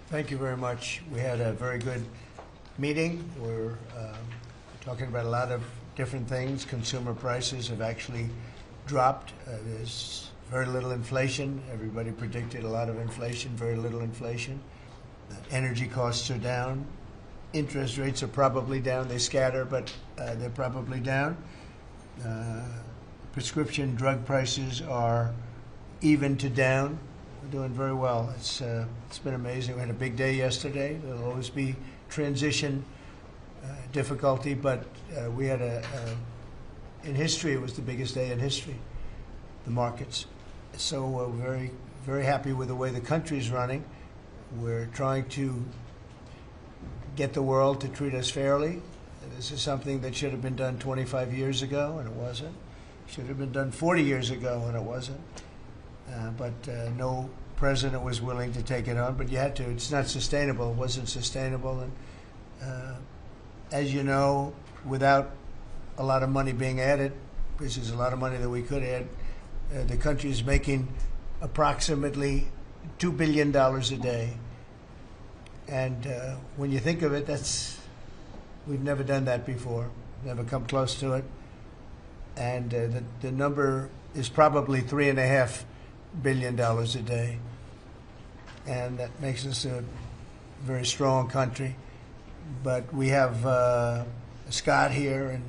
Thank you very much. We had a very good meeting. We're talking about a lot of different things. Consumer prices have actually dropped. There's very little inflation. Everybody predicted a lot of inflation, very little inflation. Energy costs are down. Interest rates are probably down. They scatter, but they're probably down. Prescription drug prices are even to down. We're doing very well. It's been amazing. We had a big day yesterday. There'll always be transition difficulty, but we had in history, it was the biggest day in history, the markets. So we're very, very happy with the way the country is running. We're trying to get the world to treat us fairly. This is something that should have been done 25 years ago, and it wasn't. Should have been done 40 years ago, and it wasn't. But no president was willing to take it on, but you had to. It's not sustainable. It wasn't sustainable. And as you know, without a lot of money being added, which is a lot of money that we could add, the country is making approximately $2 billion a day. And when you think of it, we've never done that before, never come close to it. And the number is probably $3.5 billion a day. And that makes us a very strong country. But we have Scott here and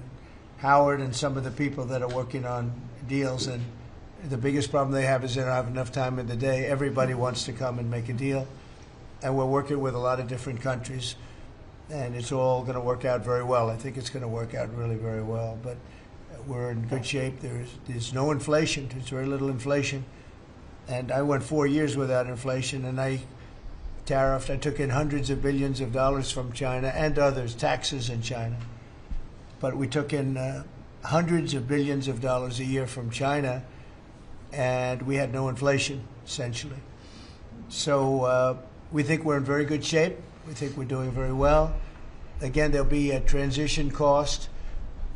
Howard and some of the people that are working on deals. And the biggest problem they have is they don't have enough time in the day. Everybody wants to come and make a deal. And we're working with a lot of different countries. And it's all going to work out very well. I think it's going to work out really very well. But we're in good shape. There's no inflation. There's very little inflation. And I went 4 years without inflation, and I took in hundreds of billions of dollars from China and others, taxes in China. But we took in hundreds of billions of dollars a year from China, and we had no inflation, essentially. So we think we're in very good shape. We think we're doing very well. Again, there'll be a transition cost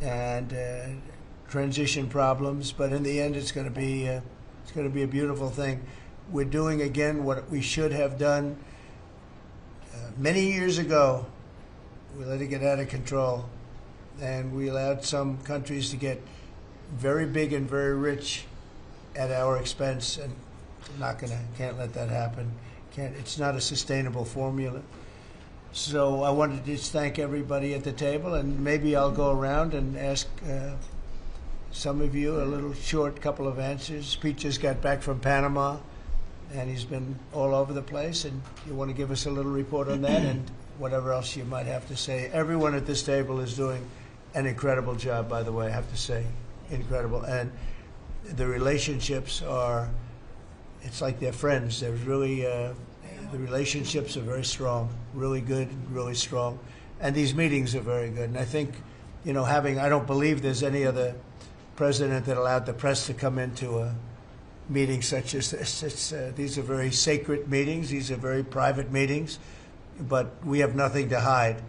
and transition problems, but in the end, it's going to be a beautiful thing. We're doing again what we should have done many years ago. We let it get out of control, and we allowed some countries to get very big and very rich at our expense, and can't let that happen. It's not a sustainable formula. So I wanted to just thank everybody at the table, and maybe I'll go around and ask some of you a little short couple of answers. Pete just got back from Panama, and he's been all over the place, and you want to give us a little report on that and whatever else you might have to say. Everyone at this table is doing an incredible job, by the way, I have to say, incredible. And the relationships it's like they're friends. They're really, the relationships are very strong, really good, really strong. And these meetings are very good. And I think, I don't believe there's any other president that allowed the press to come into a meeting such as this. These are very sacred meetings. These are very private meetings, but we have nothing to hide.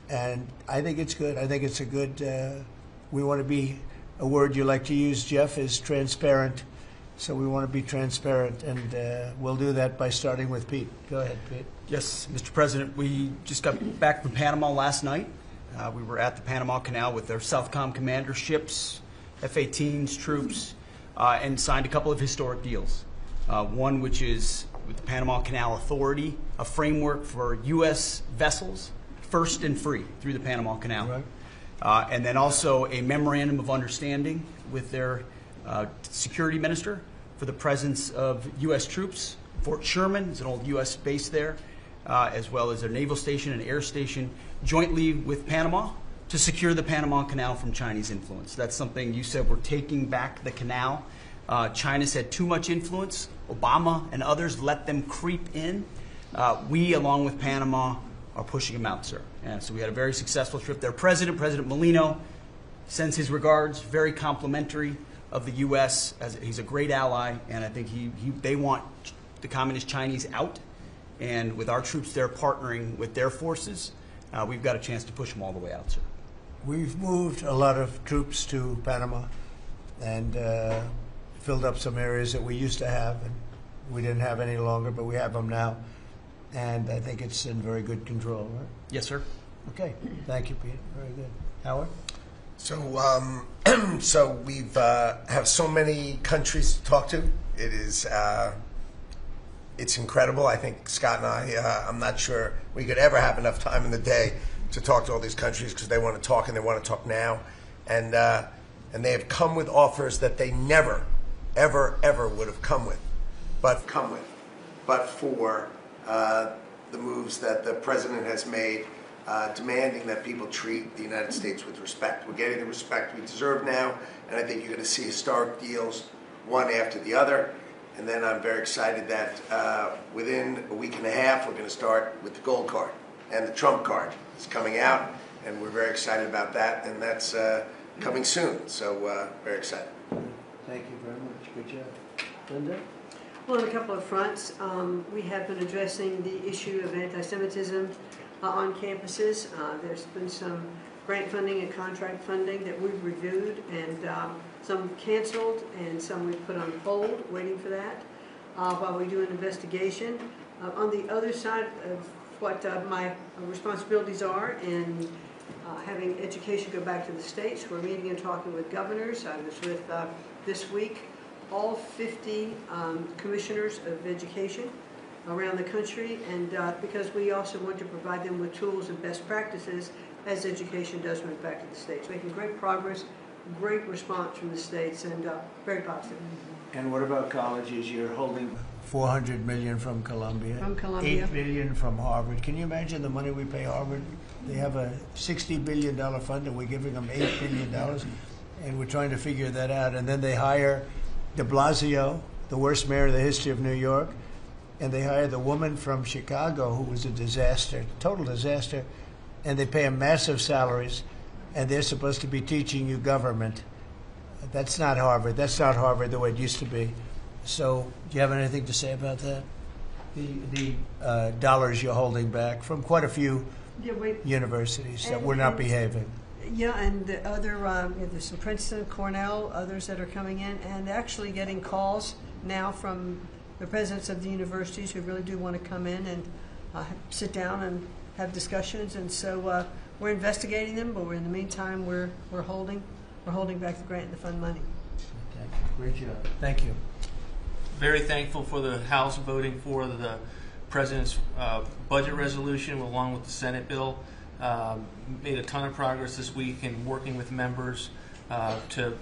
And I think it's good. I think it's a good, we want to be, a word you like to use, Jeff, is transparent. So we want to be transparent, and we'll do that by starting with Pete. Go ahead, Pete. Yes, Mr. President, we just got back from Panama last night. We were at the Panama Canal with their Southcom commander ships, F-18s, troops, and signed a couple of historic deals. One which is with the Panama Canal Authority, a framework for U.S. vessels, first and free through the Panama Canal. Right. And then also a memorandum of understanding with their security minister for the presence of U.S. troops. Fort Sherman is an old U.S. base there, as well as their naval station and air station, jointly with Panama, to secure the Panama Canal from Chinese influence. That's something you said, we're taking back the canal. China's had too much influence. Obama and others let them creep in. We, along with Panama, are pushing them out, sir. And so we had a very successful trip there. President Molino sends his regards, very complimentary of the U.S. as he's a great ally, and I think they want the Communist Chinese out. And with our troops there partnering with their forces, we've got a chance to push them all the way out, sir. We've moved a lot of troops to Panama and filled up some areas that we used to have, and we didn't have any longer, but we have them now. and I think it's in very good control, right? Yes, sir. Okay, thank you, Pete. Very good. Howard? So, so we've have so many countries to talk to. It is, it's incredible. I think Scott and I'm not sure we could ever have enough time in the day to talk to all these countries because they want to talk and they want to talk now, and they have come with offers that they never, ever would have come with, but for the moves that the president has made. Demanding that people treat the United States with respect. We're getting the respect we deserve now, and I think you're going to see historic deals, one after the other. And then I'm very excited that within a week and a half, we're going to start with the gold card, and the Trump card is coming out, and we're very excited about that, and that's coming soon. So very excited. Thank you very much. Good job. Linda? Well, on a couple of fronts, we have been addressing the issue of anti-Semitism on campuses. There's been some grant funding and contract funding that we've reviewed, and some canceled and some we've put on hold, waiting for that, while we do an investigation. On the other side of what my responsibilities are in having education go back to the states, we're meeting and talking with governors. I was with, this week, all 50 commissioners of education around the country, and because we also want to provide them with tools and best practices as education does move back to the states. Making great progress, great response from the states, and very positive. And what about colleges? You're holding $400 million from Columbia. From Columbia. $8 billion from Harvard. Can you imagine the money we pay Harvard? They have a $60 billion fund, and we're giving them $8 billion, and we're trying to figure that out. And then they hire de Blasio, the worst mayor in the history of New York, and they hire the woman from Chicago who was a disaster, total disaster, and they pay them massive salaries, and they're supposed to be teaching you government. That's not Harvard. That's not Harvard the way it used to be. So do you have anything to say about that? The dollars you're holding back from quite a few universities that were not behaving. Yeah, and the other, there's some Princeton, Cornell, others that are coming in, and actually getting calls now from the presidents of the universities who really do want to come in and sit down and have discussions. And so we're investigating them, but in the meantime, we're holding back the grant and the fund money. Thank you. Great job. Thank you. Very thankful for the House voting for the President's budget resolution along with the Senate bill. Made a ton of progress this week in working with members to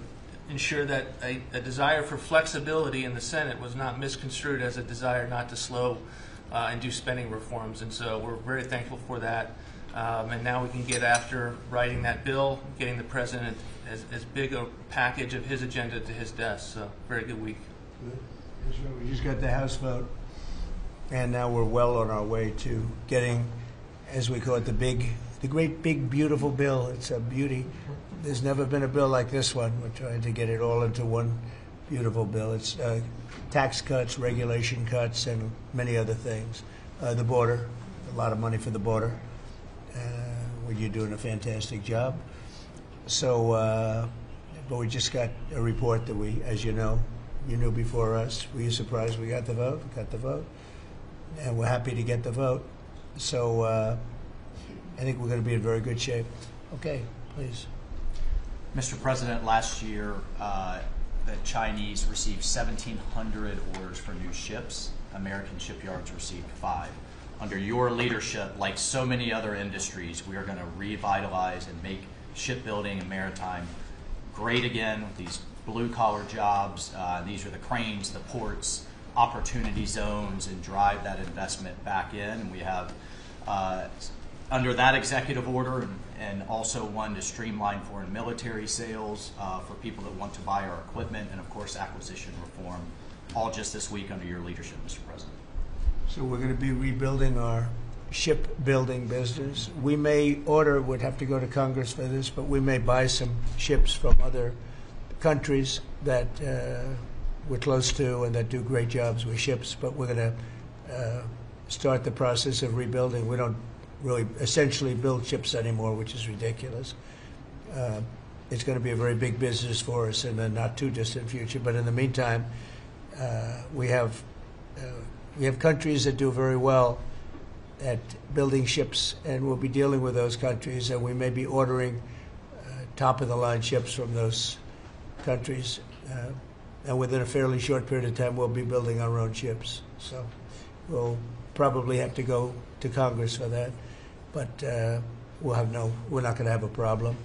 ensure that a desire for flexibility in the Senate was not misconstrued as a desire not to slow and do spending reforms. And so we're very thankful for that. And now we can get after writing that bill, getting the President as big a package of his agenda to his desk. So very good week. Good. We just got the House vote, and now we're well on our way to getting, as we call it, the great big beautiful bill. It's a beauty. There's never been a bill like this one. We're trying to get it all into one beautiful bill. It's tax cuts, regulation cuts, and many other things. The border, a lot of money for the border. Well, you're doing a fantastic job. So, but we just got a report that we, as you know, you knew before us. Were you surprised we got the vote? We got the vote. And we're happy to get the vote. So I think we're going to be in very good shape. Okay, please. Mr. President, last year the Chinese received 1,700 orders for new ships. American shipyards received 5. Under your leadership, like so many other industries, we are going to revitalize and make shipbuilding and maritime great again with these blue-collar jobs. These are the cranes, the ports, opportunity zones, and drive that investment back in. And we have, under that executive order, and also one to streamline foreign military sales for people that want to buy our equipment, and of course acquisition reform, all just this week under your leadership, Mr. President. So we're going to be rebuilding our shipbuilding business. We may order, would have to go to Congress for this, but we may buy some ships from other countries that we're close to and that do great jobs with ships, but we're going to start the process of rebuilding. We don't really essentially build ships anymore, which is ridiculous. It's going to be a very big business for us in the not too distant future, but in the meantime, we have countries that do very well at building ships, and we'll be dealing with those countries, and we may be ordering top-of-the-line ships from those countries. And within a fairly short period of time, we'll be building our own ships. So we'll probably have to go to Congress for that, but we're not going to have a problem.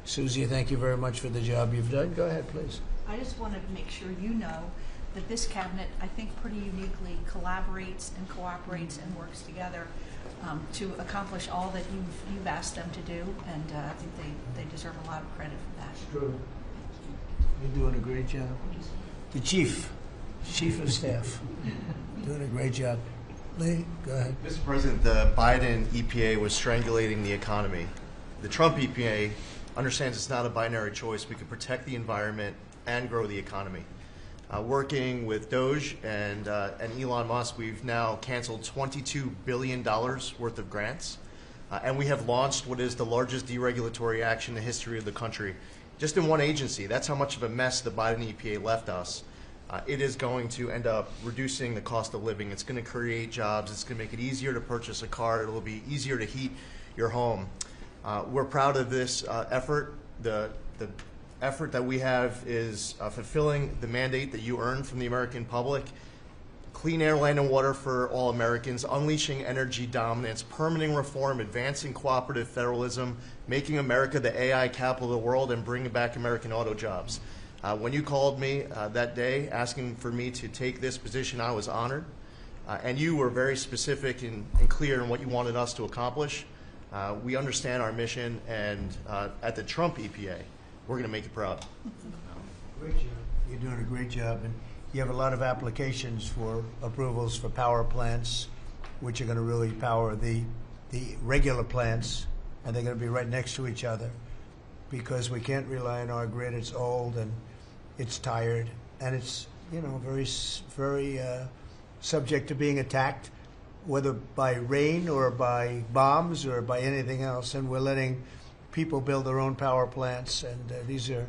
Susie, thank you very much for the job you've done. Go ahead, please. I just want to make sure you know that this cabinet, I think, pretty uniquely collaborates and cooperates and works together to accomplish all that you've asked them to do, and I think they deserve a lot of credit for that. True. You're doing a great job. The chief of staff, doing a great job. Lee, go ahead. Mr. President, the Biden EPA was strangulating the economy. The Trump EPA understands it's not a binary choice. We can protect the environment and grow the economy. Working with Doge and Elon Musk, we've now canceled $22 billion worth of grants, and we have launched what is the largest deregulatory action in the history of the country. Just in one agency. That's how much of a mess the Biden EPA left us. It is going to end up reducing the cost of living. It's going to create jobs. It's going to make it easier to purchase a car. It'll be easier to heat your home. We're proud of this effort. The effort that we have is fulfilling the mandate that you earned from the American public. Clean air, land, and water for all Americans, unleashing energy dominance, permitting reform, advancing cooperative federalism, making America the AI capital of the world, and bringing back American auto jobs. When you called me that day asking for me to take this position, I was honored. And you were very specific and clear in what you wanted us to accomplish. We understand our mission, and at the Trump EPA, we're going to make you proud. Great job. You're doing a great job. And you have a lot of applications for approvals for power plants, which are going to really power the regular plants, and they're going to be right next to each other because we can't rely on our grid. It's old and it's tired, and it's very subject to being attacked, whether by rain or by bombs or by anything else. And we're letting people build their own power plants, and these are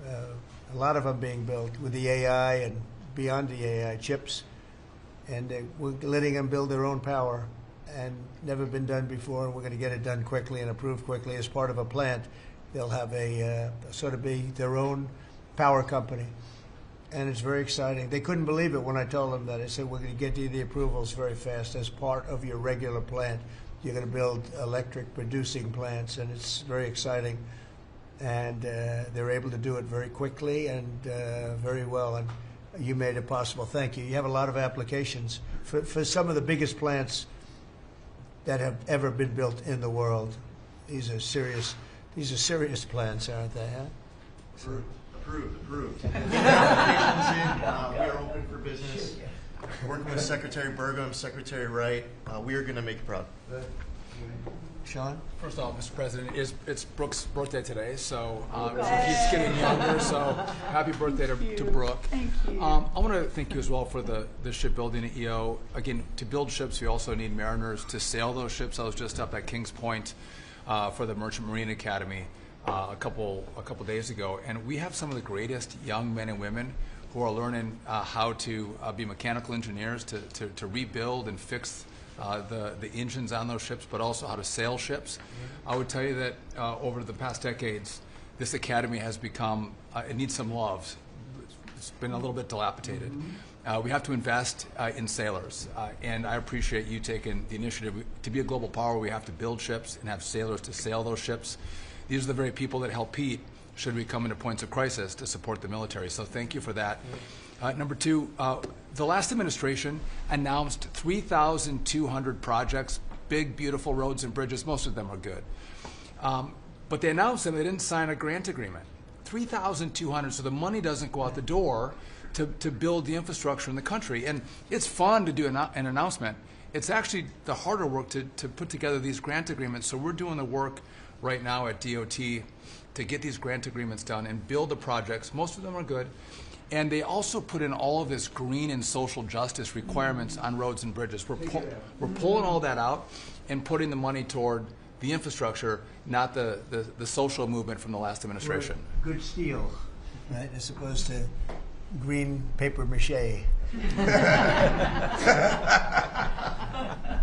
a lot of them being built with the AI and beyond the AI chips, and we're letting them build their own power, and never been done before, and we're going to get it done quickly and approved quickly as part of a plant. They'll have a sort of be their own power company, and it's very exciting. They couldn't believe it when I told them that. I said, we're going to get you the approvals very fast as part of your regular plant. You're going to build electric producing plants, and it's very exciting. And they're able to do it very quickly and very well, and you made it possible. Thank you. You have a lot of applications for some of the biggest plants that have ever been built in the world. These are serious plants, aren't they? Huh? Approved. Applications in. We are open for business. Working with Secretary Burgum, Secretary Wright, we are going to make you proud. Sean? First off, Mr. President, it's Brooke's birthday today, so she keeps getting younger, so happy birthday to Brooke. Thank you. I want to thank you as well for the shipbuilding at EO. Again, to build ships, we also need mariners to sail those ships. I was just up at Kings Point for the Merchant Marine Academy a couple days ago, and we have some of the greatest young men and women who are learning how to be mechanical engineers, to rebuild and fix the engines on those ships, but also how to sail ships. I would tell you that over the past decades, this academy has become, it needs some love. It's been a little bit dilapidated. We have to invest in sailors, and I appreciate you taking the initiative. To be a global power, we have to build ships and have sailors to sail those ships. These are the very people that help Pete should we come into points of crisis to support the military. So thank you for that. Number two, the last administration announced 3,200 projects, big, beautiful roads and bridges. Most of them are good. But they announced them. They didn't sign a grant agreement. 3,200, so the money doesn't go out the door to build the infrastructure in the country. And it's fun to do an announcement. It's actually the harder work to put together these grant agreements. So we're doing the work right now at DOT to get these grant agreements done and build the projects. Most of them are good. And they also put in all of this green and social justice requirements on roads and bridges. We're pulling all that out and putting the money toward the infrastructure, not the social movement from the last administration. Good steel, right, as opposed to green paper mache.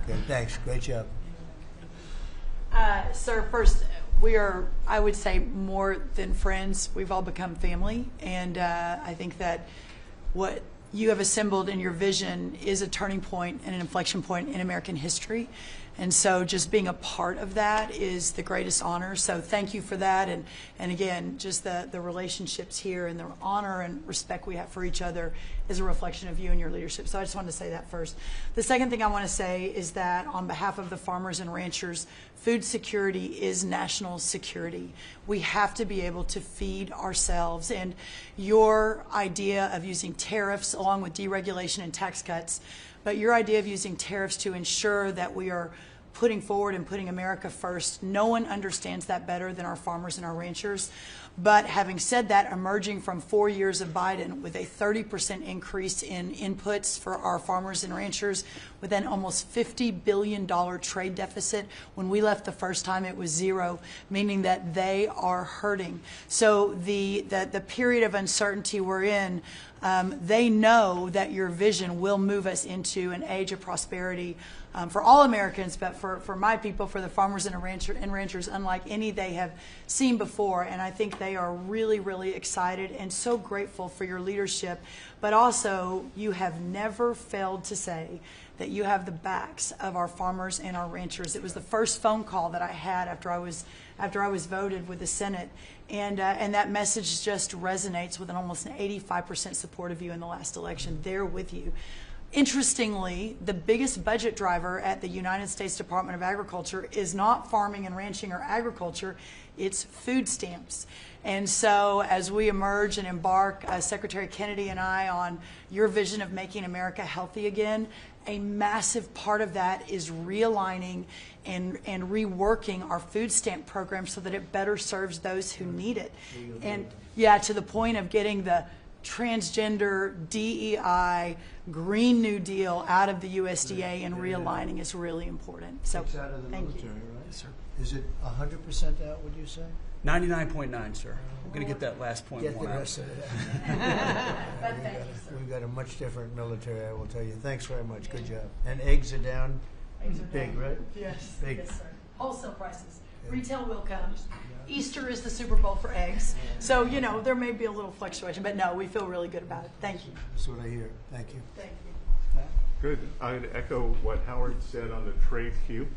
Good, Thanks. Great job. Sir, first, we are, I would say, more than friends. We've all become family. And I think that what you have assembled in your vision is a turning point and an inflection point in American history. And so just being a part of that is the greatest honor. So thank you for that. And again, just the relationships here and the honor and respect we have for each other is a reflection of you and your leadership. So I just wanted to say that first. The second thing I want to say is that on behalf of the farmers and ranchers, food security is national security. We have to be able to feed ourselves. And your idea of using tariffs along with deregulation and tax cuts, but your idea of using tariffs to ensure that we are putting forward and putting America first, no one understands that better than our farmers and our ranchers. But having said that, emerging from 4 years of Biden with a 30% increase in inputs for our farmers and ranchers, with an almost $50 billion trade deficit. When we left the first time, it was zero, meaning that they are hurting. So the period of uncertainty we're in, they know that your vision will move us into an age of prosperity for all Americans, but for my people, for the farmers and ranchers, unlike any they have seen before. And I think they are really, really excited and so grateful for your leadership. But also, you have never failed to say that you have the backs of our farmers and our ranchers. It was the first phone call that I had after I was voted with the Senate. And that message just resonates with almost an 85% support of you in the last election. They're with you. Interestingly, the biggest budget driver at the United States Department of Agriculture is not farming and ranching or agriculture, it's food stamps. And so as we emerge and embark, Secretary Kennedy and I, on your vision of making America healthy again, a massive part of that is realigning and reworking our food stamp program so that it better serves those who need it. And yeah, to the point of getting the transgender, DEI, Green New Deal out of the USDA and realigning is really important. So It's out of the thank military, you. right? Yes, sir. Is it 100% out, would you say? 99.9, sir. We're going to get that last point Get the one out. rest of it. But thank you, sir. We've got a much different military, I will tell you. Thanks very much. Good job. And eggs are down. Eggs are Big, down. right? Yes, Big. yes, sir. Wholesale prices. Yeah. Retail will come. Easter is the Super Bowl for eggs. So, you know, there may be a little fluctuation, but no, we feel really good about it. Thank you. That's what I hear. Thank you. Thank you. Good. I'd echo what Howard said on the trade queue,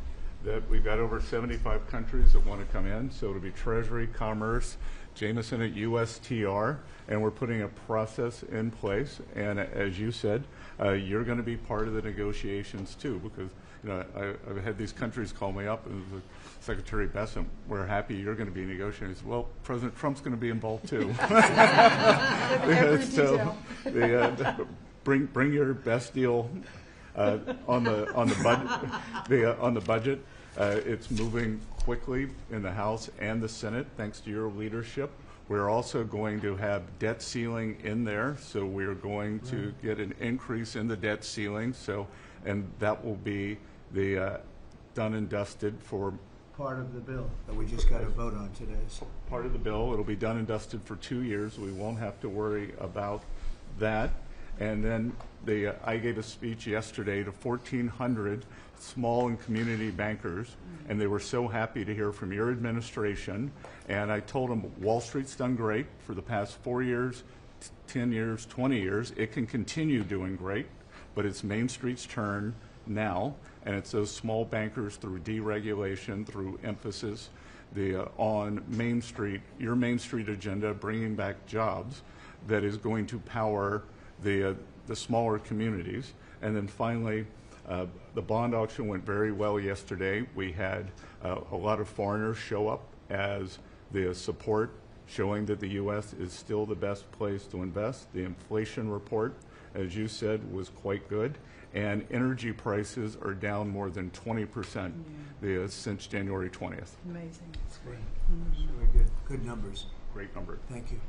that we've got over 75 countries that want to come in. So it'll be Treasury, Commerce, Jameson at USTR, and we're putting a process in place. And as you said, you're going to be part of the negotiations too, because I've had these countries call me up and Secretary Bessent, we're happy you're going to be negotiating. Well, President Trump's going to be involved too. So bring your best deal on the budget. It's moving quickly in the House and the Senate, thanks to your leadership. We're also going to have debt ceiling in there, so we're going to get an increase in the debt ceiling. And that will be the done and dusted for Part of the bill that we just got to vote on today. So. part of the bill. It'll be done and dusted for 2 years. We won't have to worry about that. And then I gave a speech yesterday to 1,400 small and community bankers, and they were so happy to hear from your administration. And I told them Wall Street's done great for the past 4 years, 10 years, 20 years. It can continue doing great, but it's Main Street's turn now, and it's those small bankers through deregulation, through emphasis on Main Street, your Main Street agenda, bringing back jobs, that is going to power the smaller communities. And then finally, the bond auction went very well yesterday. We had a lot of foreigners show up as the support, showing that the U.S. is still the best place to invest. The inflation report, as you said, was quite good. And energy prices are down more than 20% since January 20th. Amazing. That's great. Very good. Good numbers. Great number. Thank you.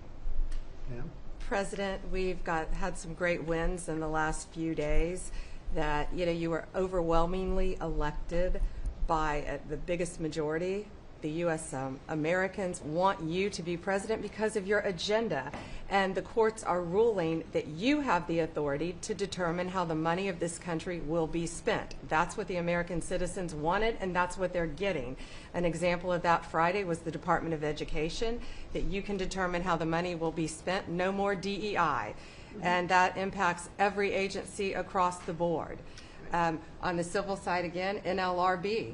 Pam? President, we've had some great wins in the last few days. That you were overwhelmingly elected by the biggest majority the U.S. Americans want you to be president because of your agenda. And the courts are ruling that you have the authority to determine how the money of this country will be spent. That's what the American citizens wanted, and that's what they're getting. An example of that Friday was the Department of Education, that you can determine how the money will be spent. No more DEI. And that impacts every agency across the board. On the civil side, again, NLRB.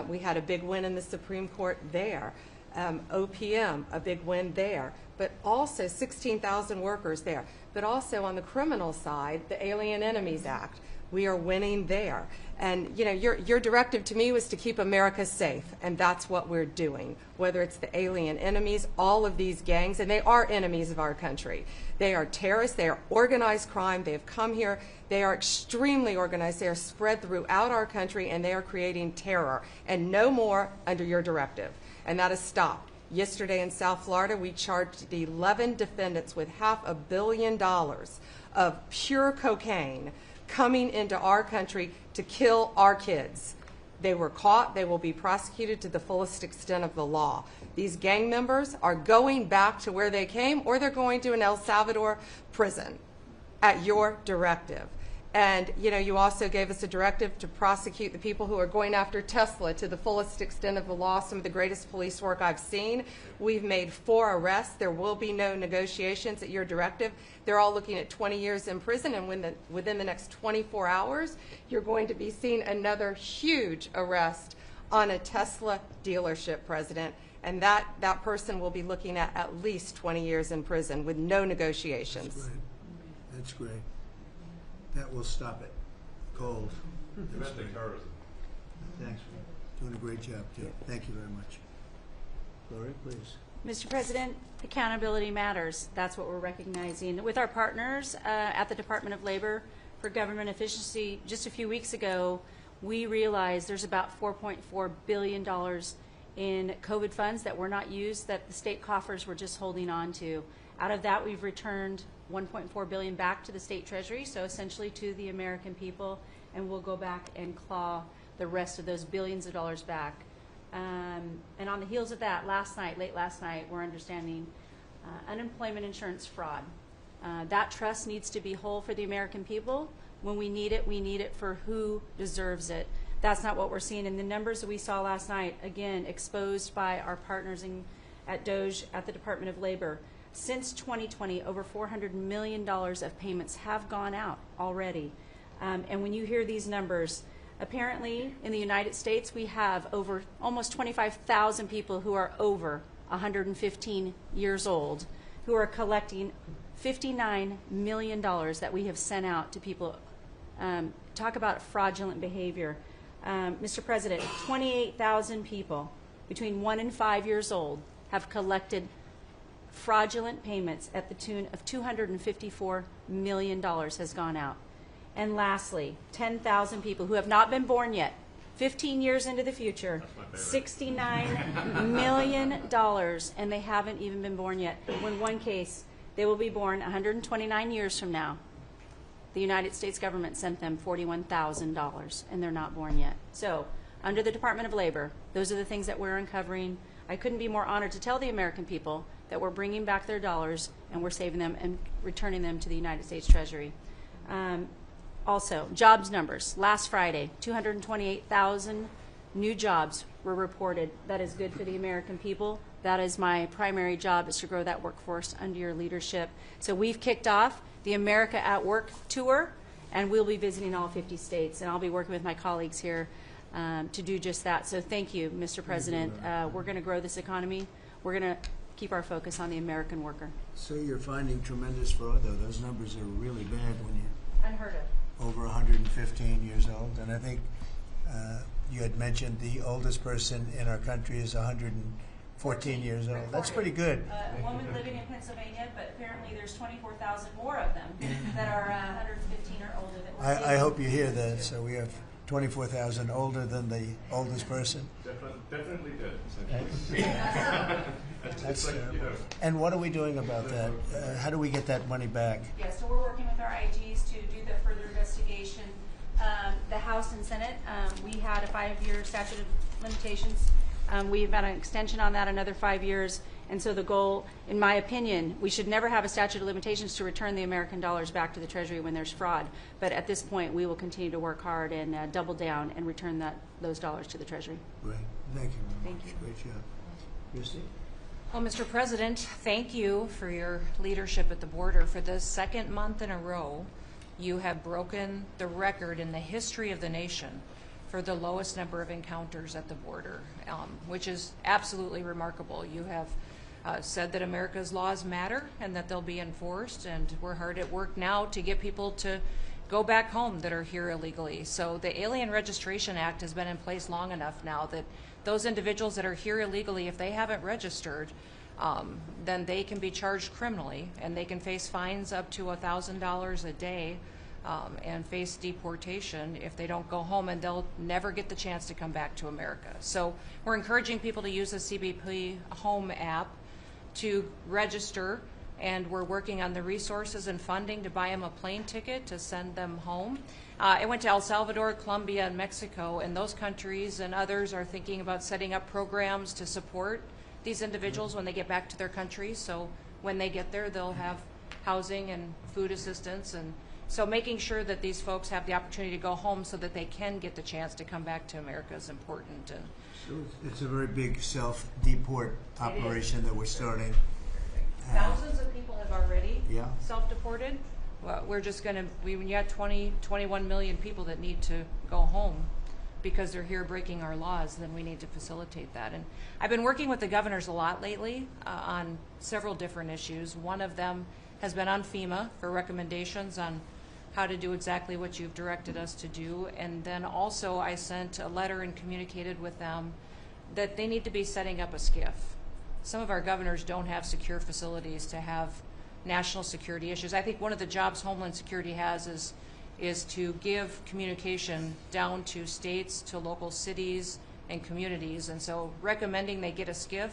We had a big win in the Supreme Court there. OPM, a big win there. But also 16,000 workers there. But also on the criminal side, the Alien Enemies Act. We are winning there. And you know, your directive to me was to keep America safe, and that's what we're doing. Whether it's the alien enemies, all of these gangs, and they are enemies of our country. They are terrorists, they are organized crime, they have come here, they are extremely organized, they are spread throughout our country, and they are creating terror. And no more under your directive. And that has stopped. Yesterday in South Florida, we charged 11 defendants with $500 million of pure cocaine coming into our country to kill our kids. They were caught. They will be prosecuted to the fullest extent of the law. These gang members are going back to where they came, or they're going to an El Salvador prison at your directive. And you know, you also gave us a directive to prosecute the people who are going after Tesla to the fullest extent of the law, some of the greatest police work I've seen. We've made 4 arrests. There will be no negotiations at your directive. They're all looking at 20 years in prison, and within the next 24 hours, you're going to be seeing another huge arrest on a Tesla dealership, President. And that person will be looking at least 20 years in prison with no negotiations. That's great. That's great. That will stop it. Cold. Domestic terrorism. Thanks. Doing a great job, too. Thank you very much. Gloria, please. Mr. President, accountability matters. That's what we're recognizing. With our partners at the Department of Labor for Government Efficiency, just a few weeks ago, we realized there's about $4.4 billion in COVID funds that were not used, that the state coffers were just holding on to. Out of that, we've returned $1.4 billion back to the state treasury, so essentially to the American people, and we'll go back and claw the rest of those billions of dollars back. And on the heels of that, late last night, we're understanding unemployment insurance fraud. That trust needs to be whole for the American people. When we need it for who deserves it. That's not what we're seeing. In the numbers that we saw last night, again, exposed by our partners at DOJ at the Department of Labor, since 2020, over $400 million of payments have gone out already. And when you hear these numbers, apparently in the United States, we have over almost 25,000 people who are over 115 years old who are collecting $59 million that we have sent out to people. Talk about fraudulent behavior. Mr. President, 28,000 people between 1 and 5 years old have collected fraudulent payments at the tune of $254 million has gone out. And lastly, 10,000 people who have not been born yet, 15 years into the future, $69 million, and they haven't even been born yet. In one case, they will be born 129 years from now. The United States government sent them $41,000, and they're not born yet. So, under the Department of Labor, those are the things that we're uncovering. I couldn't be more honored to tell the American people that we're bringing back their dollars and we're saving them and returning them to the United States Treasury. Also, jobs numbers. Last Friday, 228,000 new jobs were reported. That is good for the American people. That is my primary job, is to grow that workforce under your leadership. So we've kicked off the America at Work tour, and we'll be visiting all 50 states, and I'll be working with my colleagues here to do just that. So thank you, Mr. President. We're going to grow this economy. We're going to keep our focus on the American worker. So you're finding tremendous fraud, though. Those numbers are really bad when you're Unheard of. over 115 years old. And I think you had mentioned the oldest person in our country is 114 years old. That's pretty good. A woman living in Pennsylvania, but apparently there's 24,000 more of them that are 115 or older. That I hope you hear that. So we have 24,000 older than the oldest person. Definitely did. That's terrible. And what are we doing about that? How do we get that money back? Yeah, so we're working with our IGs to do the further investigation. The House and Senate, we had a 5-year statute of limitations We've got an extension on that, another 5 years. And so the goal, in my opinion, we should never have a statute of limitations to return the American dollars back to the Treasury when there's fraud. But at this point, we will continue to work hard and double down and return those dollars to the Treasury. Great. Thank you very Thank much. you. Great job. Christy? Well, Mr. President, thank you for your leadership at the border. For the second month in a row, you have broken the record in the history of the nation for the lowest number of encounters at the border, which is absolutely remarkable. You have said that America's laws matter and that they'll be enforced, and we're hard at work now to get people to go back home that are here illegally. So the Alien Registration Act has been in place long enough now that those individuals that are here illegally, if they haven't registered, then they can be charged criminally, and they can face fines up to $1,000 a day and face deportation if they don't go home, and they'll never get the chance to come back to America. So we're encouraging people to use the CBP Home app to register, and we're working on the resources and funding to buy them a plane ticket to send them home. I went to El Salvador, Colombia, and Mexico, and those countries and others are thinking about setting up programs to support these individuals when they get back to their countries. So when they get there, they'll have housing and food assistance, and so making sure that these folks have the opportunity to go home so that they can get the chance to come back to America is important. And So it's a very big self-deport operation that we're starting. thousands of people have already Yeah. self-deported. Well, we're just going to, when you have 21 million people that need to go home because they're here breaking our laws, then we need to facilitate that. And I've been working with the governors a lot lately on several different issues. One of them has been on FEMA for recommendations on how to do exactly what you've directed us to do. And then also I sent a letter and communicated with them that they need to be setting up a SCIF. Some of our governors don't have secure facilities to have national security issues. I think one of the jobs Homeland Security has is to give communication down to states, to local cities and communities. And so recommending they get a SCIF,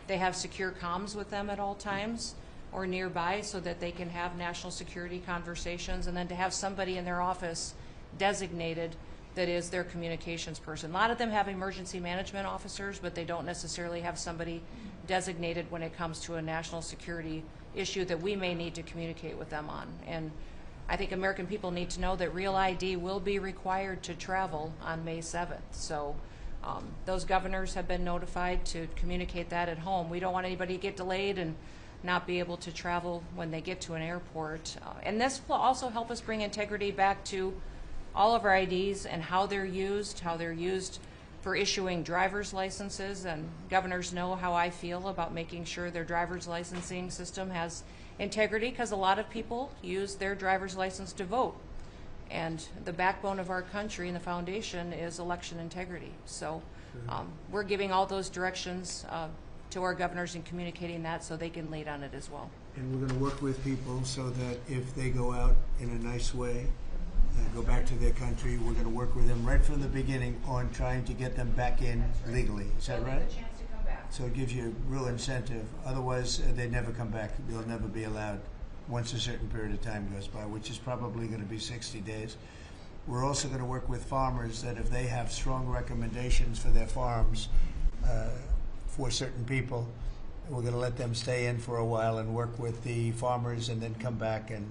they have secure comms with them at all times or nearby so that they can have national security conversations, and then to have somebody in their office designated that is their communications person. A lot of them have emergency management officers, but they don't necessarily have somebody designated when it comes to a national security issue that we may need to communicate with them on. And I think American people need to know that Real ID will be required to travel on May 7th. So those governors have been notified to communicate that at home. We don't want anybody to get delayed and not be able to travel when they get to an airport. And this will also help us bring integrity back to all of our IDs and how they're used for issuing driver's licenses. And governors know how I feel about making sure their driver's licensing system has integrity, because a lot of people use their driver's license to vote. And the backbone of our country and the foundation is election integrity. So we're giving all those directions to our governors and communicating that so they can lead on it as well. And we're going to work with people so that if they go out in a nice way, go back to their country, we're going to work with them right from the beginning on trying to get them back in legally. Is that right? The chance to come back. So it gives you a real incentive. Otherwise, they never come back. They'll never be allowed once a certain period of time goes by, which is probably going to be 60 days. We're also going to work with farmers that if they have strong recommendations for their farms for certain people, we're going to let them stay in for a while and work with the farmers and then come back and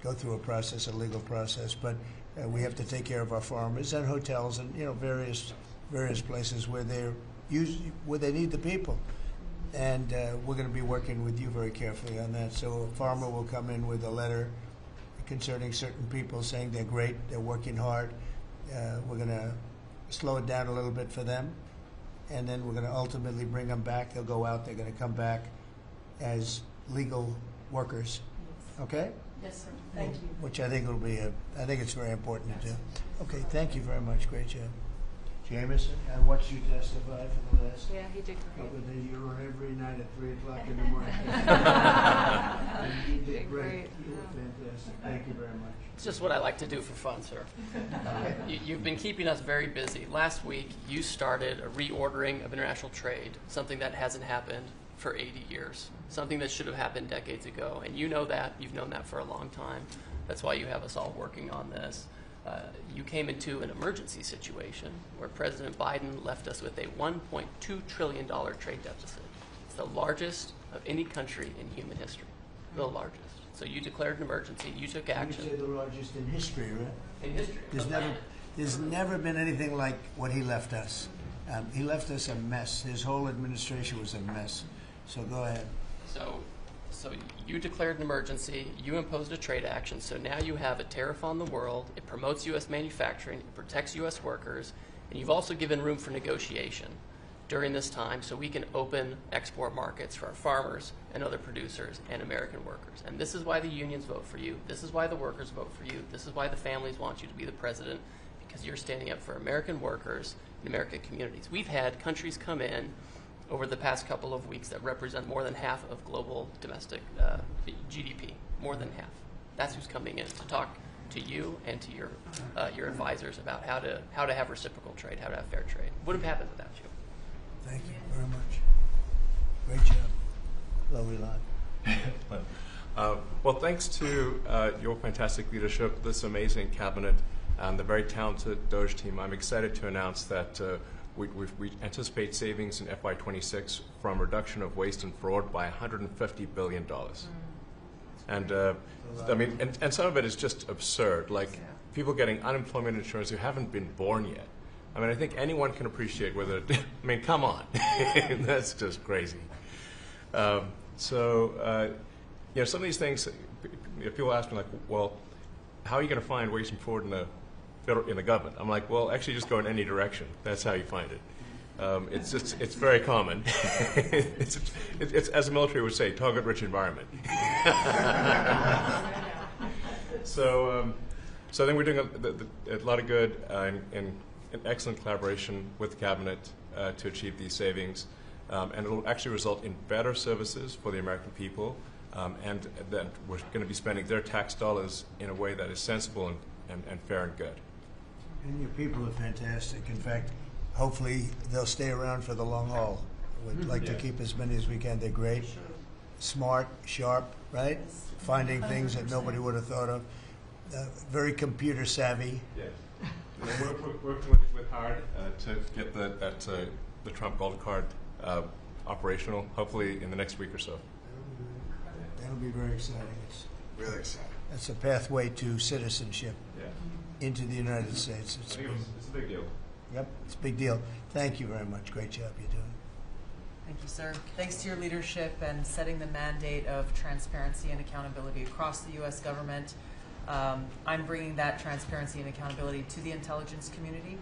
go through a process, a legal process. But we have to take care of our farmers and hotels and various places where they need the people. And we're going to be working with you very carefully on that. So a farmer will come in with a letter concerning certain people saying they're great, they're working hard. We're going to slow it down a little bit for them, and then we're going to ultimately bring them back. They'll go out, they're going to come back as legal workers. Okay? Yes, sir. Thank you. Which I think will be I think it's very important to do. Okay, thank you very much. Great job. Jameson, I watched you testify for the last Yeah, he did great. couple of days. You were on every night at 3 o'clock in the morning. And you did great. You were fantastic. Thank you very much. It's just what I like to do for fun, sir. You've been keeping us very busy. Last week, you started a reordering of international trade, something that hasn't happened for 80 years, something that should have happened decades ago. And you know that. You've known that for a long time. That's why you have us all working on this. you came into an emergency situation where President Biden left us with a $1.2 trillion trade deficit. It's the largest of any country in human history, the largest. So you declared an emergency, you took action. You say the largest in history, right? In history. There's never been anything like what he left us. He left us a mess. His whole administration was a mess. So go ahead. So you declared an emergency, you imposed a trade action, so now you have a tariff on the world, it promotes U.S. manufacturing, it protects U.S. workers, and you've also given room for negotiation during this time so we can open export markets for our farmers and other producers and American workers. And this is why the unions vote for you, this is why the workers vote for you, this is why the families want you to be the president, because you're standing up for American workers and American communities. We've had countries come in over the past couple of weeks that represent more than half of global domestic GDP, more than half. That's who's coming in to talk to you and to your advisors about how to have reciprocal trade, how to have fair trade. Wouldn't have happened without you. Thank you very much. Great job. Hello, Elon. Well, thanks to your fantastic leadership, this amazing cabinet, and the very talented Doge team, I'm excited to announce that we anticipate savings in FY26 from reduction of waste and fraud by $150 billion. And I mean, and some of it is just absurd, like people getting unemployment insurance who haven't been born yet. I mean, I think anyone can appreciate whether, I mean, come on, that's just crazy. You know, some of these things, people ask me like, well, how are you going to find waste and fraud in the government? I'm like, well, actually just go in any direction. That's how you find it. It's very common. it's, as the military would say, target-rich environment. So I think we're doing a lot of good and excellent collaboration with the cabinet to achieve these savings. And it will actually result in better services for the American people, and that we're going to be spending their tax dollars in a way that is sensible and fair and good. And your people are fantastic. In fact, hopefully they'll stay around for the long haul. We'd like to keep as many as we can. They're great, smart, sharp, right? Finding things that nobody would have thought of. Very computer savvy. Yes. We're working with Howard to get the Trump Gold Card operational, hopefully in the next week or so. That'll be very exciting. It's Really exciting. That's a pathway to citizenship into the United States. It's a big deal. Yep, it's a big deal. Thank you very much. Great job you're doing. Thank you, sir. Thanks to your leadership and setting the mandate of transparency and accountability across the U.S. government. I'm bringing that transparency and accountability to the intelligence community,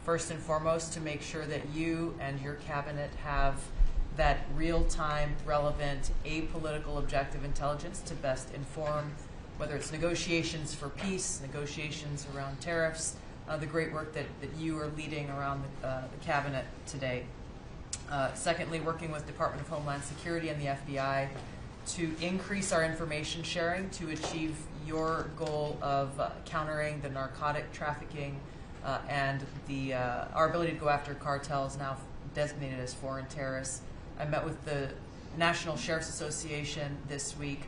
first and foremost, to make sure that you and your cabinet have that real-time, relevant, apolitical, objective intelligence to best inform, whether it's negotiations for peace, negotiations around tariffs, the great work that you are leading around the cabinet today. Secondly, working with Department of Homeland Security and the FBI to increase our information sharing to achieve your goal of countering the narcotic trafficking and our ability to go after cartels now designated as foreign terrorists. I met with the National Sheriff's Association this week,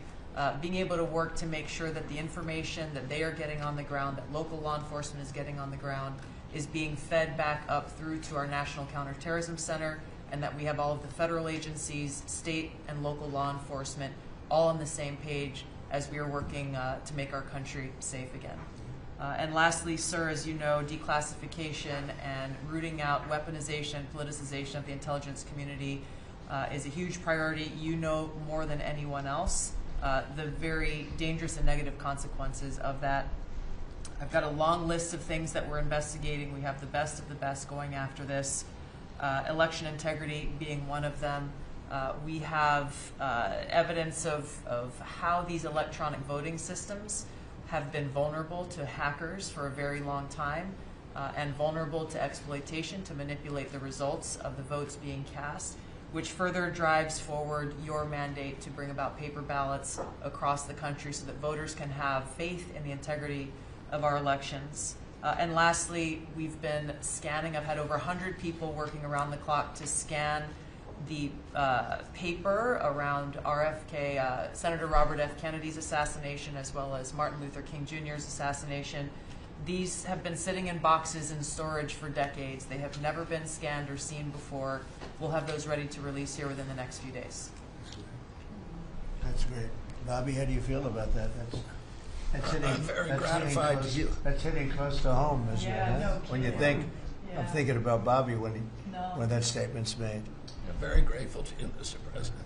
being able to work to make sure that the information that they are getting on the ground, that local law enforcement is getting on the ground, is being fed back up through to our National Counterterrorism Center, and that we have all of the federal agencies, state and local law enforcement, all on the same page as we are working to make our country safe again. And lastly, sir, as you know, declassification and rooting out weaponization and politicization of the intelligence community is a huge priority. You know more than anyone else the very dangerous and negative consequences of that. I've got a long list of things that we're investigating. We have the best of the best going after this. Election integrity being one of them. We have evidence of how these electronic voting systems have been vulnerable to hackers for a very long time and vulnerable to exploitation to manipulate the results of the votes being cast, which further drives forward your mandate to bring about paper ballots across the country so that voters can have faith in the integrity of our elections. And lastly, we've been scanning. I've had over 100 people working around the clock to scan the paper around RFK, Senator Robert F. Kennedy's assassination, as well as Martin Luther King Jr.'s assassination, These have been sitting in boxes in storage for decades. They have never been scanned or seen before. We'll have those ready to release here within the next few days. That's great. Bobby, how do you feel about that? That's hitting, I'm very that's gratified to hear. That's hitting close to home, isn't Yeah, it? no When you kidding. think, Yeah. I'm thinking about Bobby when No. when that statement's made. I'm very grateful to you, Mr. President.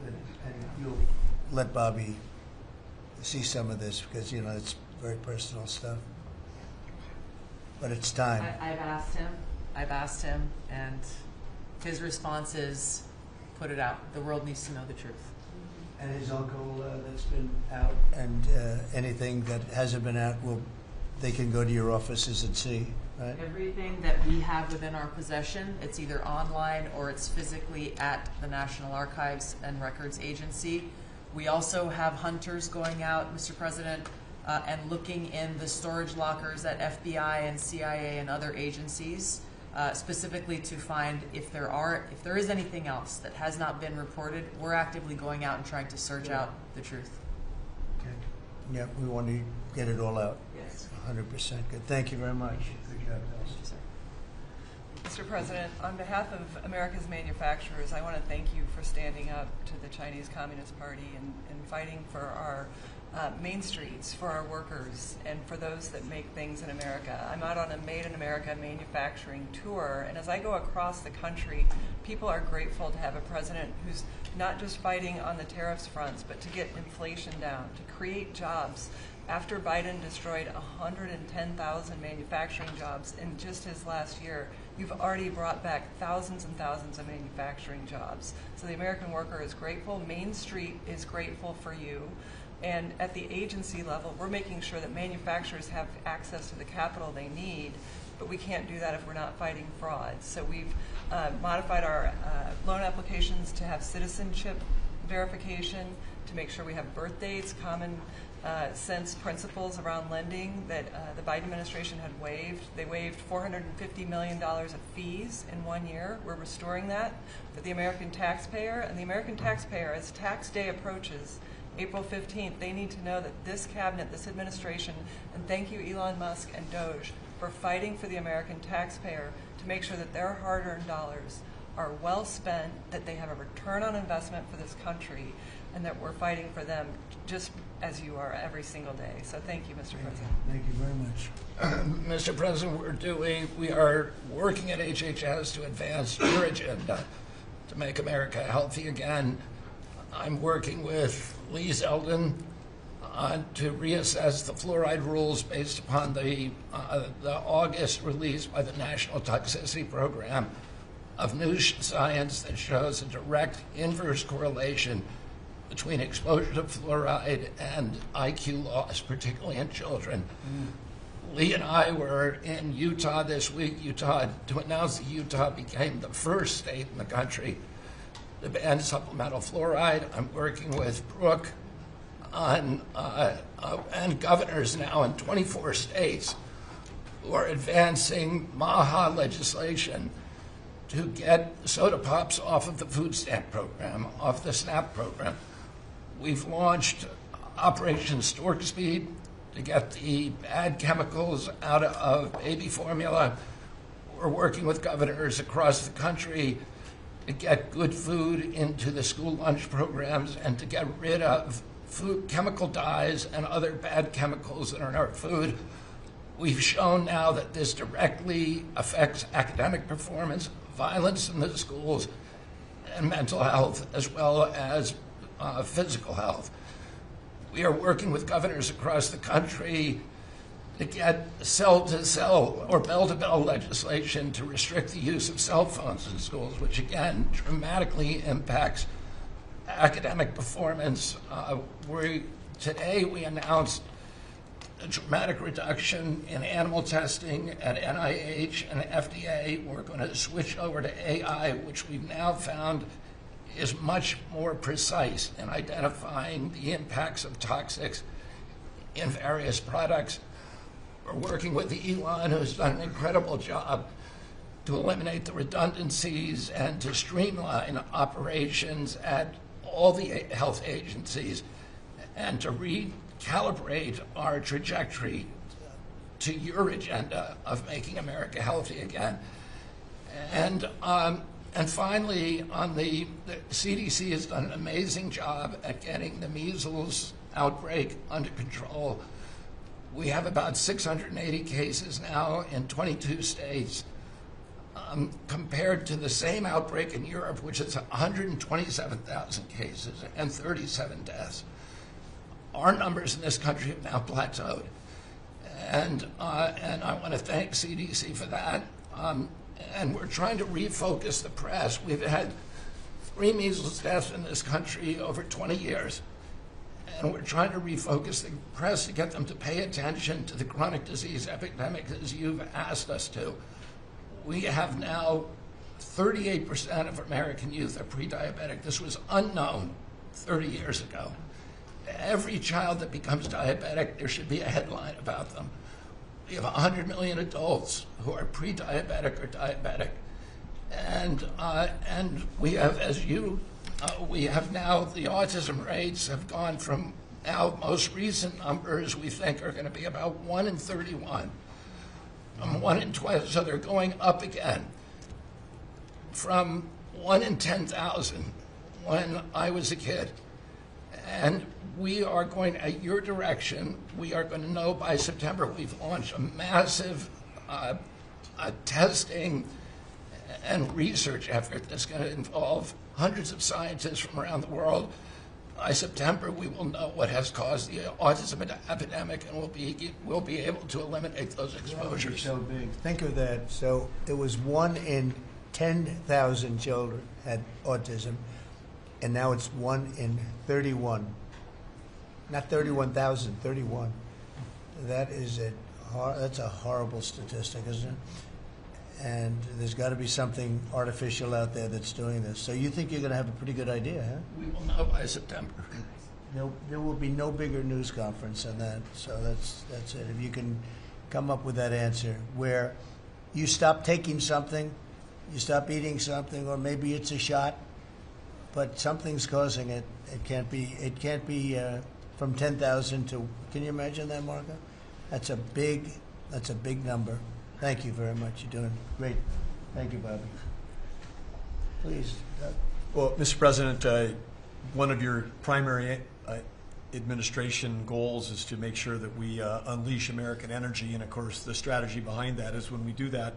And you'll let Bobby see some of this because, you know, it's very personal stuff. But it's time. I've asked him, and his response is, put it out. The world needs to know the truth. And his uncle that's been out, and anything that hasn't been out, they can go to your offices and see, right? Everything that we have within our possession, it's either online or it's physically at the National Archives and Records Agency. We also have hunters going out, Mr. President, and looking in the storage lockers at FBI and CIA and other agencies, specifically to find if there is anything else that has not been reported. We're actively going out and trying to search out the truth. Okay. Yeah, we want to get it all out. Yes. 100% good. Thank you very much. Good job, guys. Mr. President, on behalf of America's manufacturers, I want to thank you for standing up to the Chinese Communist Party and fighting for our main streets, for our workers, and for those that make things in America. I'm out on a Made in America manufacturing tour, and as I go across the country, people are grateful to have a president who's not just fighting on the tariffs fronts, but to get inflation down, to create jobs. After Biden destroyed 110,000 manufacturing jobs in just his last year, you've already brought back thousands and thousands of manufacturing jobs. So the American worker is grateful. Main Street is grateful for you. And at the agency level, we're making sure that manufacturers have access to the capital they need, but we can't do that if we're not fighting fraud. So we've modified our loan applications to have citizenship verification, to make sure we have birth dates, common sense principles around lending that the Biden administration had waived. They waived $450 million of fees in 1 year. We're restoring that for the American taxpayer. And the American taxpayer, as tax day approaches, April 15th, they need to know that this cabinet, this administration, and thank you Elon Musk and Doge for fighting for the American taxpayer to make sure that their hard-earned dollars are well spent, that they have a return on investment for this country, and that we're fighting for them just as you are every single day. So thank you, Mr. President. Thank you very much. Mr. President, we are working at HHS to advance your agenda to make America healthy again. I'm working with Lee Zeldin to reassess the fluoride rules based upon the August release by the National Toxicity Program of new science that shows a direct inverse correlation between exposure to fluoride and IQ loss, particularly in children. Lee and I were in Utah this week, to announce that Utah became the first state in the country to ban supplemental fluoride. I'm working with Brooke on, and governors now in 24 states who are advancing MAHA legislation to get soda pops off of the food stamp program, off the SNAP program. We've launched Operation Stork Speed to get the bad chemicals out of baby formula. We're working with governors across the country to get good food into the school lunch programs and to get rid of food chemical dyes and other bad chemicals that are in our food. We've shown now that this directly affects academic performance, violence in the schools, and mental health, as well as physical health. We are working with governors across the country to get cell-to-cell or bell-to-bell legislation to restrict the use of cell phones in schools, which again dramatically impacts academic performance. Today we announced a dramatic reduction in animal testing at NIH and FDA. We're going to switch over to AI, which we've now found is much more precise in identifying the impacts of toxics in various products. We're working with Elon, who's done an incredible job to eliminate the redundancies and to streamline operations at all the health agencies and to calibrate our trajectory to your agenda of making America healthy again. And finally, on the CDC has done an amazing job at getting the measles outbreak under control. We have about 680 cases now in 22 states, compared to the same outbreak in Europe, which is 127,000 cases and 37 deaths. Our numbers in this country have now plateaued. And I want to thank CDC for that. And we're trying to refocus the press. We've had 3 measles deaths in this country over 20 years. And we're trying to refocus the press to get them to pay attention to the chronic disease epidemic as you've asked us to. We have now 38% of American youth are pre-diabetic. This was unknown 30 years ago. Every child that becomes diabetic, there should be a headline about them. We have 100 million adults who are pre-diabetic or diabetic. And we have, we have now, the autism rates have gone from now most recent numbers we think are going to be about 1 in 31. 1 in 12, so they're going up again. From 1 in 10,000 when I was a kid. And we are going, at your direction, we are going to know by September. We've launched a massive testing and research effort that's going to involve hundreds of scientists from around the world. By September, we will know what has caused the autism epidemic, and we'll be able to eliminate those exposures. So big. Think of that. So it was 1 in 10,000 children had autism, and now it's 1 in 31. Not 31,000, 31. That is that's a horrible statistic, isn't it? And there's got to be something artificial out there that's doing this. So you think you're going to have a pretty good idea, huh? We will know by September. There will be no bigger news conference than that. So that's it. If you can come up with that answer where you stop taking something, you stop eating something, or maybe it's a shot, but something's causing it. It can't be from 10,000 to. Can you imagine that, Marco? That's a big number. Thank you very much. You're doing great. Thank you, Bobby. Please, Doug. Well, Mr. President, one of your primary administration goals is to make sure that we unleash American energy, and of course the strategy behind that is when we do that,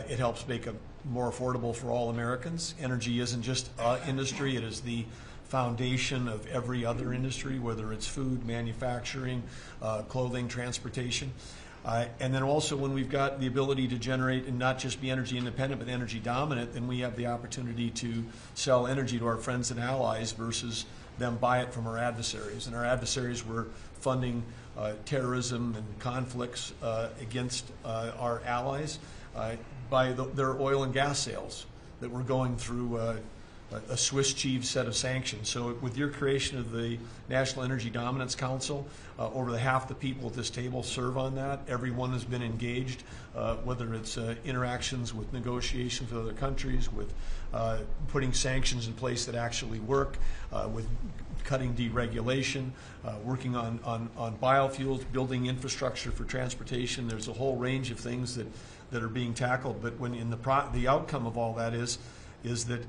it helps make it more affordable for all Americans. Energy isn't just industry, it is the foundation of every other industry, whether it's food, manufacturing, clothing, transportation. And then also when we've got the ability to generate and not just be energy independent but energy dominant, then we have the opportunity to sell energy to our friends and allies versus them buy it from our adversaries. And our adversaries were funding terrorism and conflicts against our allies by their oil and gas sales that were going through a Swiss cheese set of sanctions. So with your creation of the National Energy Dominance Council, over half the people at this table serve on that. Everyone has been engaged, whether it's interactions with negotiations with other countries, with putting sanctions in place that actually work, with cutting deregulation, working on biofuels, building infrastructure for transportation. There's a whole range of things that are being tackled. But when in the outcome of all that is that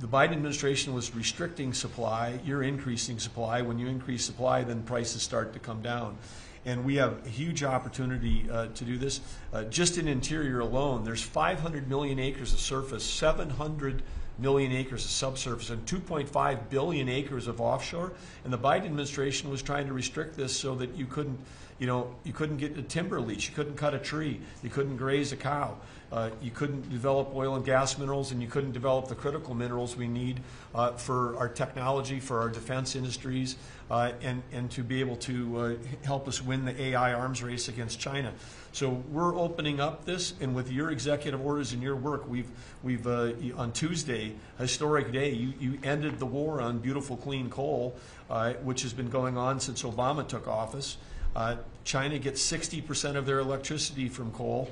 the Biden administration was restricting supply, you're increasing supply. When you increase supply, then prices start to come down. And we have a huge opportunity to do this. Just in interior alone, there's 500 million acres of surface, 700 million acres of subsurface, and 2.5 billion acres of offshore. And the Biden administration was trying to restrict this so that you couldn't get a timber lease, you couldn't cut a tree, you couldn't graze a cow. You couldn't develop oil and gas minerals, and you couldn't develop the critical minerals we need for our technology, for our defense industries, and to be able to help us win the AI arms race against China. So we're opening up this, and with your executive orders and your work, we've on Tuesday, a historic day, you ended the war on beautiful clean coal, which has been going on since Obama took office. China gets 60% of their electricity from coal.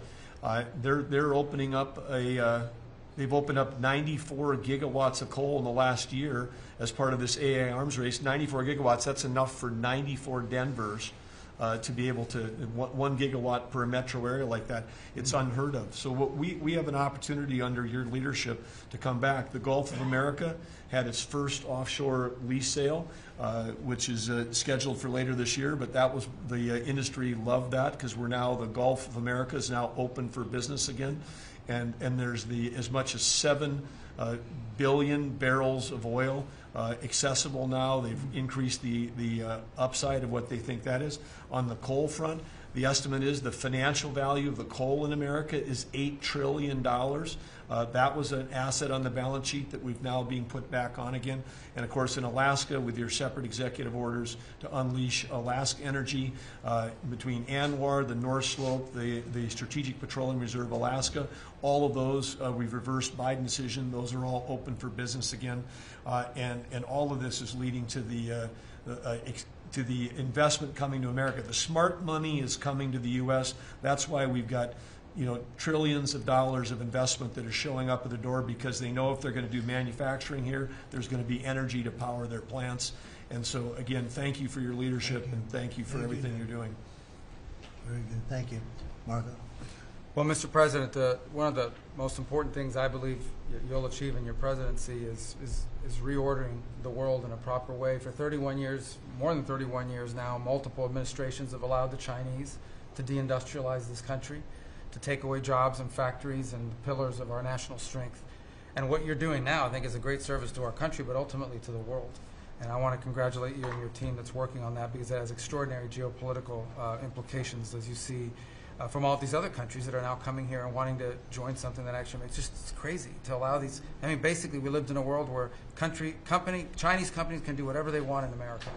They're opening up a They've opened up 94 gigawatts of coal in the last year as part of this AI arms race. 94 gigawatts, that's enough for 94 Denvers to be able to, 1 gigawatt per metro area like that. It's unheard of. So we have an opportunity under your leadership to come back. The Gulf of America had its first offshore lease sale, which is scheduled for later this year, but that was, the industry loved that because we're now, the Gulf of America is now open for business again. And there's as much as 7 billion barrels of oil accessible now. They've increased the upside of what they think that is. On the coal front, the estimate is the financial value of the coal in America is $8 trillion. That was an asset on the balance sheet that we've now being put back on again. And of course in Alaska, with your separate executive orders to unleash Alaska energy between ANWR, the North Slope, the Strategic Petroleum Reserve Alaska, all of those, we've reversed Biden decision. Those are all open for business again. And all of this is leading to the investment coming to America. The smart money is coming to the U.S. That's why we've got trillions of dollars of investment that are showing up at the door, because they know if they're going to do manufacturing here, there's going to be energy to power their plants. And so, again, thank you for your leadership and thank you for everything you're doing. Very good. Thank you. Marco. Well, Mr. President, one of the most important things I believe you'll achieve in your presidency is reordering the world in a proper way. For 31 years, more than 31 years now, multiple administrations have allowed the Chinese to deindustrialize this country, to take away jobs and factories and the pillars of our national strength. And what you're doing now, I think, is a great service to our country, but ultimately to the world. And I want to congratulate you and your team that's working on that, because it has extraordinary geopolitical implications, as you see from all these other countries that are now coming here and wanting to join something that actually makes it's crazy to allow these. I mean, basically, we lived in a world where Chinese companies can do whatever they want in America,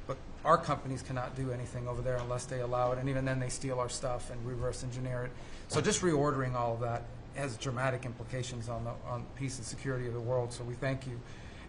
but our companies cannot do anything over there unless they allow it, and even then they steal our stuff and reverse engineer it. So just reordering all of that has dramatic implications on peace and security of the world, so we thank you.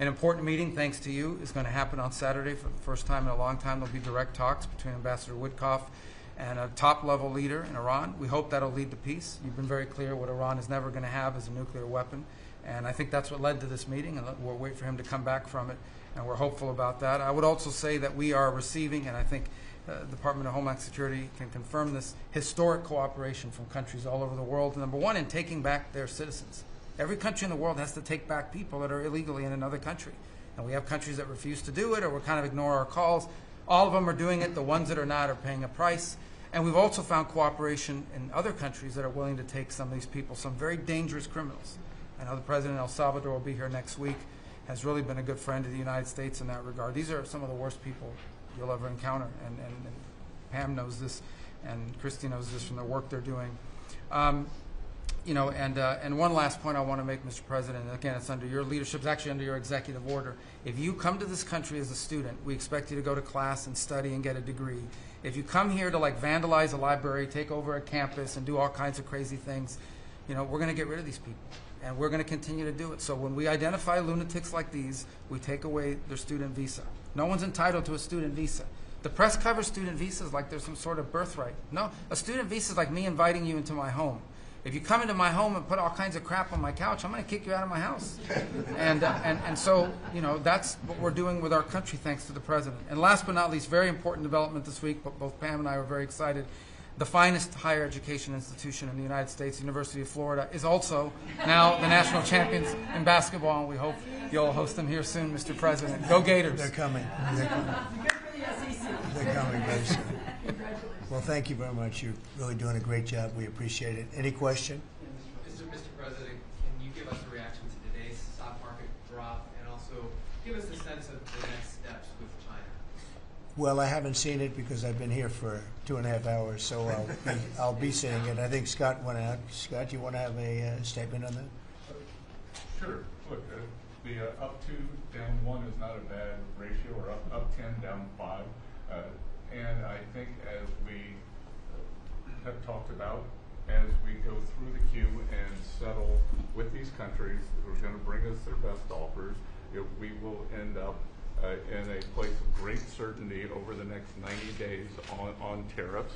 An important meeting, thanks to you, is going to happen on Saturday for the first time in a long time. There'll be direct talks between Ambassador Woodcock and a top-level leader in Iran. We hope that'll lead to peace. You've been very clear what Iran is never going to have is a nuclear weapon, and I think that's what led to this meeting, and we'll wait for him to come back from it, and we're hopeful about that. I would also say that we are receiving, and I think the Department of Homeland Security can confirm this, historic cooperation from countries all over the world. Number one, in taking back their citizens. Every country in the world has to take back people that are illegally in another country. And we have countries that refuse to do it or will kind of ignore our calls. All of them are doing it. The ones that are not are paying a price. And we've also found cooperation in other countries that are willing to take some of these people, some very dangerous criminals. I know the President of El Salvador will be here next week, has really been a good friend of the United States in that regard. These are some of the worst people you'll ever encounter. And Pam knows this, and Christy knows this from the work they're doing. And one last point I want to make, Mr. President, and again, it's under your leadership, it's actually under your executive order. If you come to this country as a student, we expect you to go to class and study and get a degree. If you come here to vandalize a library, take over a campus, and do all kinds of crazy things, we're going to get rid of these people. And we're going to continue to do it. So when we identify lunatics like these, we take away their student visa. No one's entitled to a student visa. The press covers student visas like there's some sort of birthright. No, a student visa is like me inviting you into my home. If you come into my home and put all kinds of crap on my couch, I'm going to kick you out of my house. And so, that's what we're doing with our country, thanks to the President. And last but not least, very important development this week, but both Pam and I were very excited. The finest higher education institution in the United States, University of Florida, is also now the national champions in basketball, and we hope you'll host them here soon, Mr. President. Go Gators. They're coming. They're coming. They're coming very soon. Well, thank you very much. You're really doing a great job. We appreciate it. Any question? Mr. President, can you give us a reaction to today's stock market drop, and also give us a sense of the next steps with China? Well, I haven't seen it because I've been here for 2.5 hours, so I'll be seeing it. I think Scott went out. Scott, you want to have a statement on that? Sure. Look, the up 2, down 1 is not a bad ratio, or up 10, down 5. And I think as we have talked about, as we go through the queue and settle with these countries who are going to bring us their best offers, we will end up in a place of great certainty over the next 90 days on tariffs.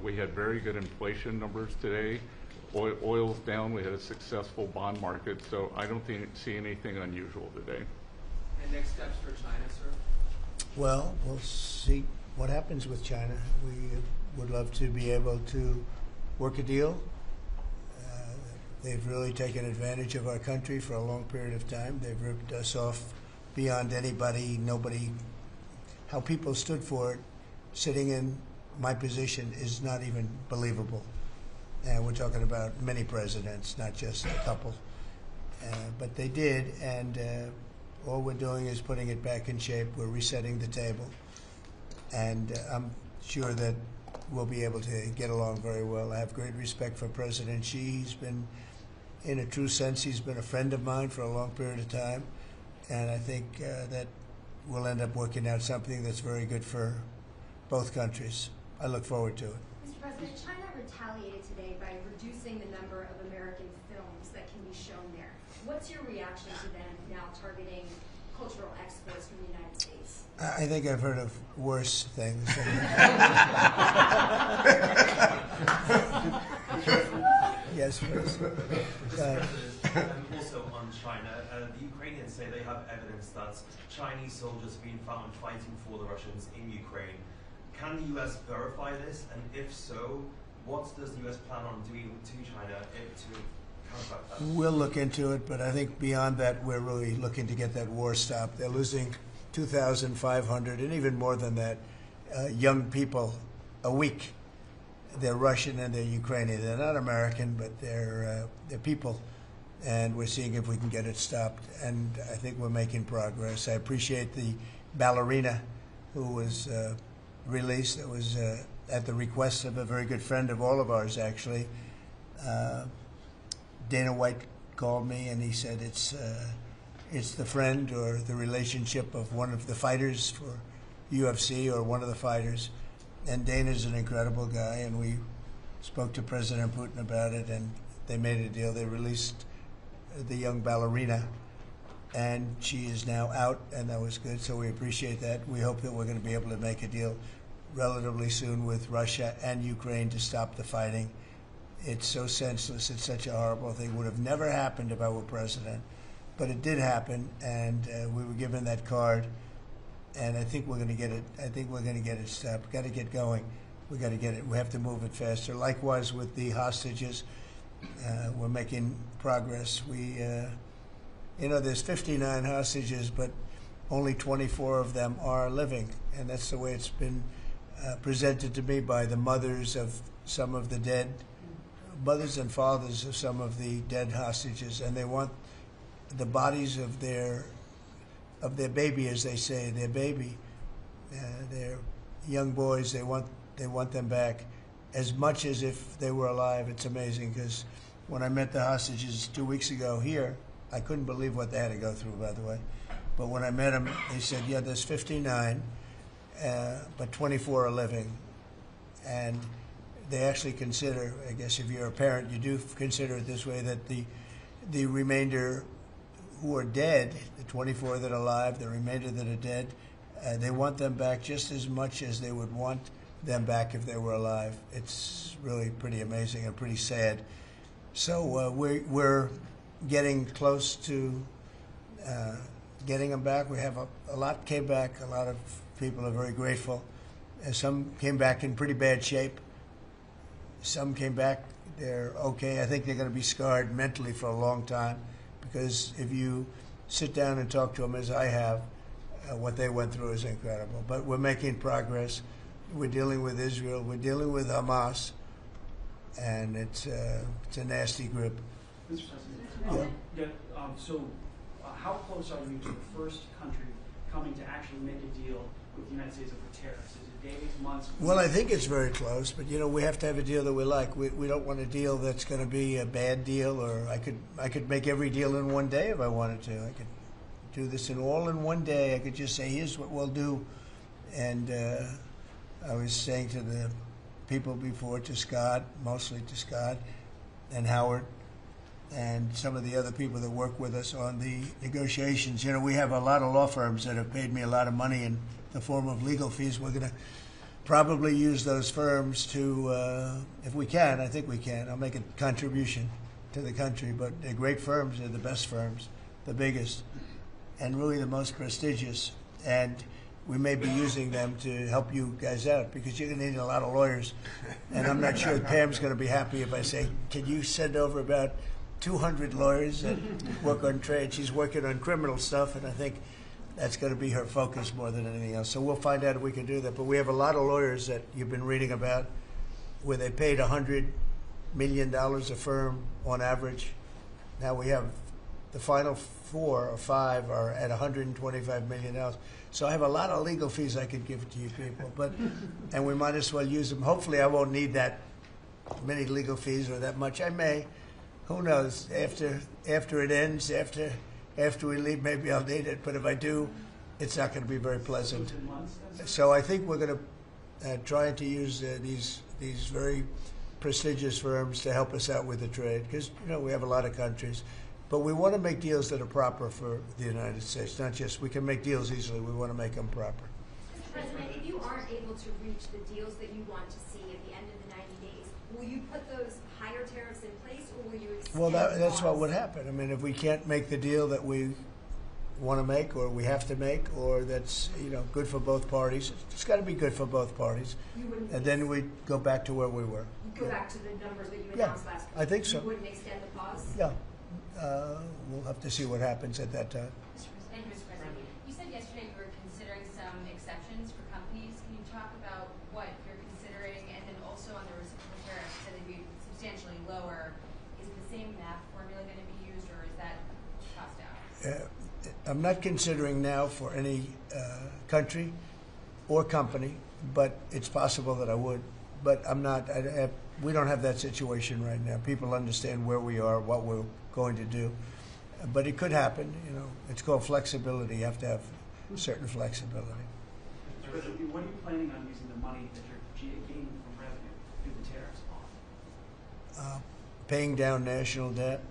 We had very good inflation numbers today. Oil's down. We had a successful bond market, so I don't see anything unusual today. And next steps for China, sir? Well, we'll see what happens with China. We would love to be able to work a deal. They've really taken advantage of our country for a long period of time. They've ripped us off beyond nobody. How people stood for it, sitting in my position, is not even believable. And we're talking about many presidents, not just a couple. But they did, and all we're doing is putting it back in shape. We're resetting the table. And I'm sure that we'll be able to get along very well. I have great respect for President Xi. He's been, in a true sense, he's been a friend of mine for a long period of time. And I think that we'll end up working out something that's very good for both countries. I look forward to it. Mr. President, China retaliated today by reducing the number of American films that can be shown there. What's your reaction to them now targeting cultural exports from the United States? I think I've heard of worse things. Yes, please. Also on China, the Ukrainians say they have evidence that Chinese soldiers have been found fighting for the Russians in Ukraine. Can the U.S. verify this? And if so, what does the U.S. plan on doing to China to counteract that? We'll look into it, but I think beyond that, we're really looking to get that war stopped. They're losing 2,500 and even more than that young people a week. They're Russian and they're Ukrainian. They're not American, but they're people. And we're seeing if we can get it stopped. And I think we're making progress. I appreciate the ballerina who was released. It was at the request of a very good friend of all of ours, actually. Dana White called me and he said it's the friend or the relationship of one of the fighters for UFC or one of the fighters. And Dana's an incredible guy, and we spoke to President Putin about it, and they made a deal. They released the young ballerina, and she is now out, and that was good, so we appreciate that. We hope that we're going to be able to make a deal relatively soon with Russia and Ukraine to stop the fighting. It's so senseless. It's such a horrible thing. It would have never happened if I were president, but it did happen, and we were given that card. And I think we're going to get it. I think we're going to get it stopped. We've got to get going. We've got to get it. We have to move it faster. Likewise with the hostages, we're making progress. There's 59 hostages, but only 24 of them are living, and that's the way it's been presented to me by the mothers of some of the dead, mothers and fathers of some of the dead hostages, and they want the bodies of their baby, as they say, their baby, their young boys. They want them back as much as if they were alive. It's amazing, because when I met the hostages 2 weeks ago here, I couldn't believe what they had to go through, by the way. But when I met them, they said, yeah, there's 59, but 24 are living. And they actually consider, I guess if you're a parent, you do consider it this way, that the remainder who are dead, the 24 that are alive, the remainder that are dead, they want them back just as much as they would want them back if they were alive. It's really pretty amazing and pretty sad. So we're getting close to getting them back. We have a lot came back. A lot of people are very grateful. Some came back in pretty bad shape. Some came back, they're okay. I think they're going to be scarred mentally for a long time. Because if you sit down and talk to them, as I have, what they went through is incredible. But we're making progress. We're dealing with Israel. We're dealing with Hamas, and it's a nasty group. Mr. President, how close are you to the first country coming to actually make a deal with the United States over tariffs? Is it days, months? Well, I think it's very close, but we have to have a deal that we like. We don't want a deal that's going to be a bad deal, or I could make every deal in one day if I wanted to. I could do this in one day. I could just say, here's what we'll do. And I was saying to the people before, to Scott, mostly to Scott and Howard, and some of the other people that work with us on the negotiations. We have a lot of law firms that have paid me a lot of money in the form of legal fees. We're going to probably use those firms to, if we can, I think we can. I'll make a contribution to the country, but they're great firms. They're the best firms, the biggest, and really the most prestigious. And we may be using them to help you guys out because you're going to need a lot of lawyers. And I'm not sure Pam's going to be happy if I say, can you send over about 200 lawyers that work on trade? She's working on criminal stuff, and I think that's going to be her focus more than anything else. So we'll find out if we can do that. But we have a lot of lawyers that you've been reading about where they paid $100 million a firm on average. Now we have the final 4 or 5 are at $125 million. So I have a lot of legal fees I could give to you people. But and we might as well use them. Hopefully I won't need that many legal fees or that much. I may. Who knows? After it ends, after we leave, maybe I'll need it. But if I do, it's not going to be very pleasant. So I think we're going to try to use these very prestigious firms to help us out with the trade because we have a lot of countries, but we want to make deals that are proper for the United States. Not just we can make deals easily. We want to make them proper. Mr. President, if you aren't able to reach the deals that you want to see at the end of the 90 days, will you put those higher tariffs in place, or will you extend Well, that's laws? what would happen. I mean, if we can't make the deal that we want to make, or we have to make, or that's good for both parties, it's got to be good for both parties. And then we go back to where we were. Go back to the numbers that you announced last week. I think so. You wouldn't extend the pause? Yeah. We'll have to see what happens at that time. Thank you, Mr. President. You said yesterday you were considering some exceptions for companies. Can you talk about what you're considering? And then also on the reciprocal tariffs, that they'd be substantially lower. Is the same math formula going to be used, or is that tossed out? I'm not considering now for any country or company, but it's possible that I would. But I'm not. We don't have that situation right now. People understand where we are, what we're going to do. But it could happen. It's called flexibility. You have to have certain flexibility. Mr. President, what are you planning on using the money that you're gaining from revenue through the tariffs on? Paying down national debt,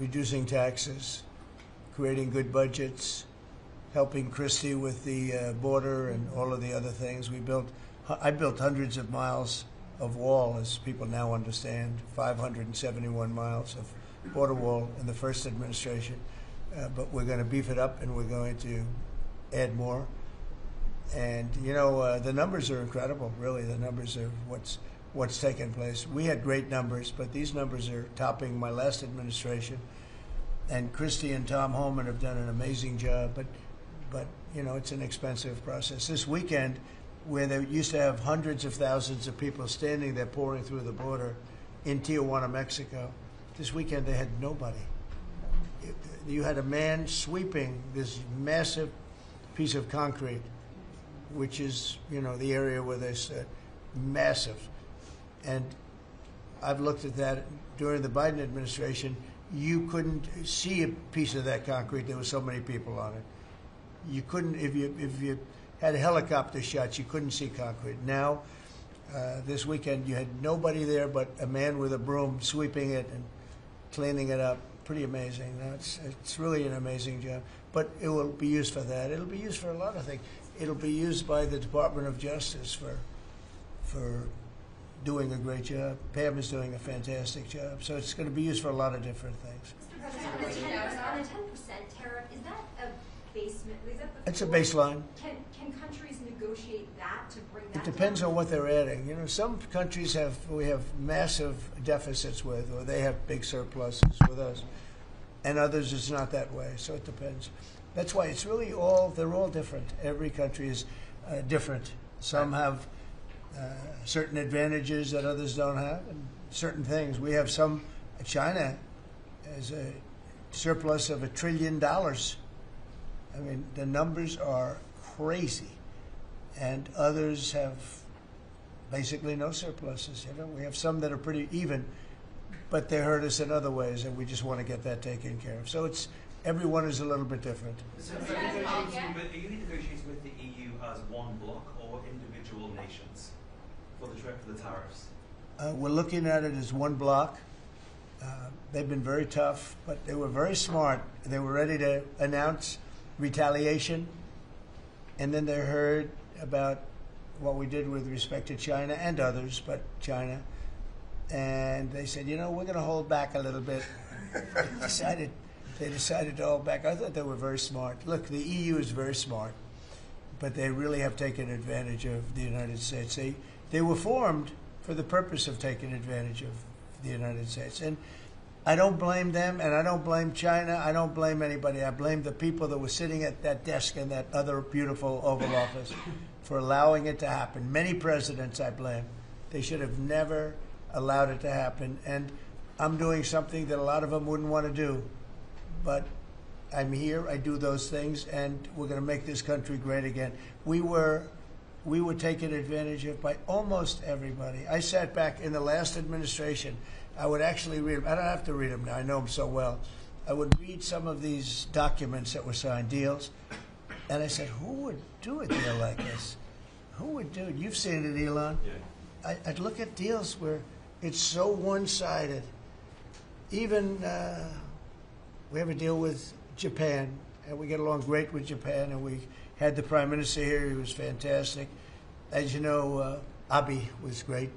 reducing taxes, creating good budgets, helping Christie with the border and all of the other things. I built hundreds of miles of wall, as people now understand, 571 miles of border wall in the first administration. But we're going to beef it up, and we're going to add more. And the numbers are incredible. Really, the numbers are what's taken place. We had great numbers, but these numbers are topping my last administration. And Christie and Tom Homan have done an amazing job. But it's an expensive process. This weekend, where they used to have hundreds of thousands of people standing there pouring through the border in Tijuana, Mexico, this weekend they had nobody. You had a man sweeping this massive piece of concrete, which is, the area where they said massive. And I've looked at that during the Biden administration. You couldn't see a piece of that concrete. There were so many people on it. You couldn't, if you had helicopter shots, you couldn't see concrete. Now, this weekend, you had nobody there but a man with a broom sweeping it and cleaning it up. Pretty amazing. It's really an amazing job. But it will be used for that. It'll be used for a lot of things. It'll be used by the Department of Justice for doing a great job. Pam is doing a fantastic job. So it's going to be used for a lot of different things. On the 10% tariff, is that a basement? Is that the It's a floor? baseline. Can countries negotiate that to bring that It depends down? on what they're adding. Some countries we have massive deficits with, or they have big surpluses with us, and others it's not that way. So it depends. That's why it's really they're all different. Every country is different. Some have certain advantages that others don't have, and certain things. We have China has a surplus of $1 trillion. I mean, the numbers are crazy. And others have basically no surpluses. We have some that are pretty even, but they hurt us in other ways, and we just want to get that taken care of. So everyone is a little bit different. So are you negotiating with the EU as one bloc or individual nations for the tariffs? We're looking at it as one block. They've been very tough, but they were very smart. They were ready to announce retaliation, and then they heard about what we did with respect to China and others, but China. And they said, we're going to hold back a little bit. They decided to hold back. I thought they were very smart. Look, the EU is very smart, but they really have taken advantage of the United States. They were formed for the purpose of taking advantage of the United States. And I don't blame them, and I don't blame China. I don't blame anybody. I blame the people that were sitting at that desk in that other beautiful Oval Office for allowing it to happen. Many presidents I blame. They should have never allowed it to happen. And I'm doing something that a lot of them wouldn't want to do. But I'm here, I do those things, and we're going to make this country great again. We were taken advantage of by almost everybody. I sat back in the last administration. I would actually read them. I don't have to read them now. I know them so well. I would read some of these documents that were signed, deals, and I said, who would do a deal like this? Who would do it? You've seen it, Elon. Yeah. I'd look at deals where it's so one-sided. Even we have a deal with Japan, and we get along great with Japan, and we had the Prime Minister here. He was fantastic. As you know, Abe was great.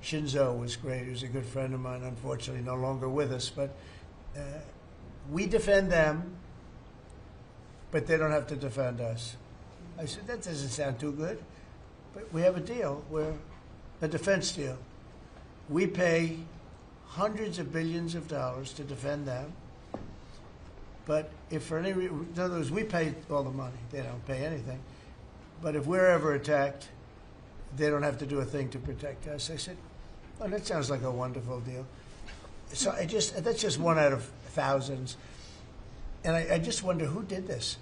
Shinzo was great. He was a good friend of mine, unfortunately no longer with us. But we defend them, but they don't have to defend us. I said, that doesn't sound too good. But we have a deal, a defense deal. We pay hundreds of billions of dollars to defend them. But if for any reason, in other words, we pay all the money. They don't pay anything. But if we're ever attacked, they don't have to do a thing to protect us. I said, oh, that sounds like a wonderful deal. So that's just one out of thousands. And I just wonder who did this.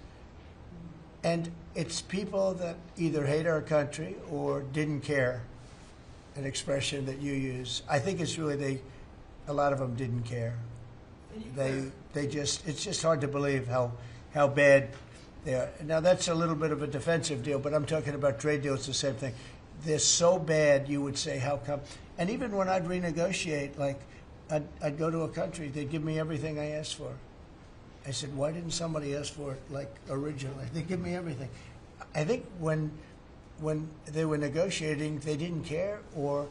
And it's people that either hate our country or didn't care, an expression that you use. I think it's really a lot of them didn't care. It's just hard to believe how bad they are. Now that's a little bit of a defensive deal, but I'm talking about trade deals, the same thing. They're so bad, you would say, how come? And even when I'd renegotiate, like I'd go to a country, they'd give me everything I asked for. I said, why didn't somebody ask for it like originally? They give me everything. I think when they were negotiating, they didn't care, or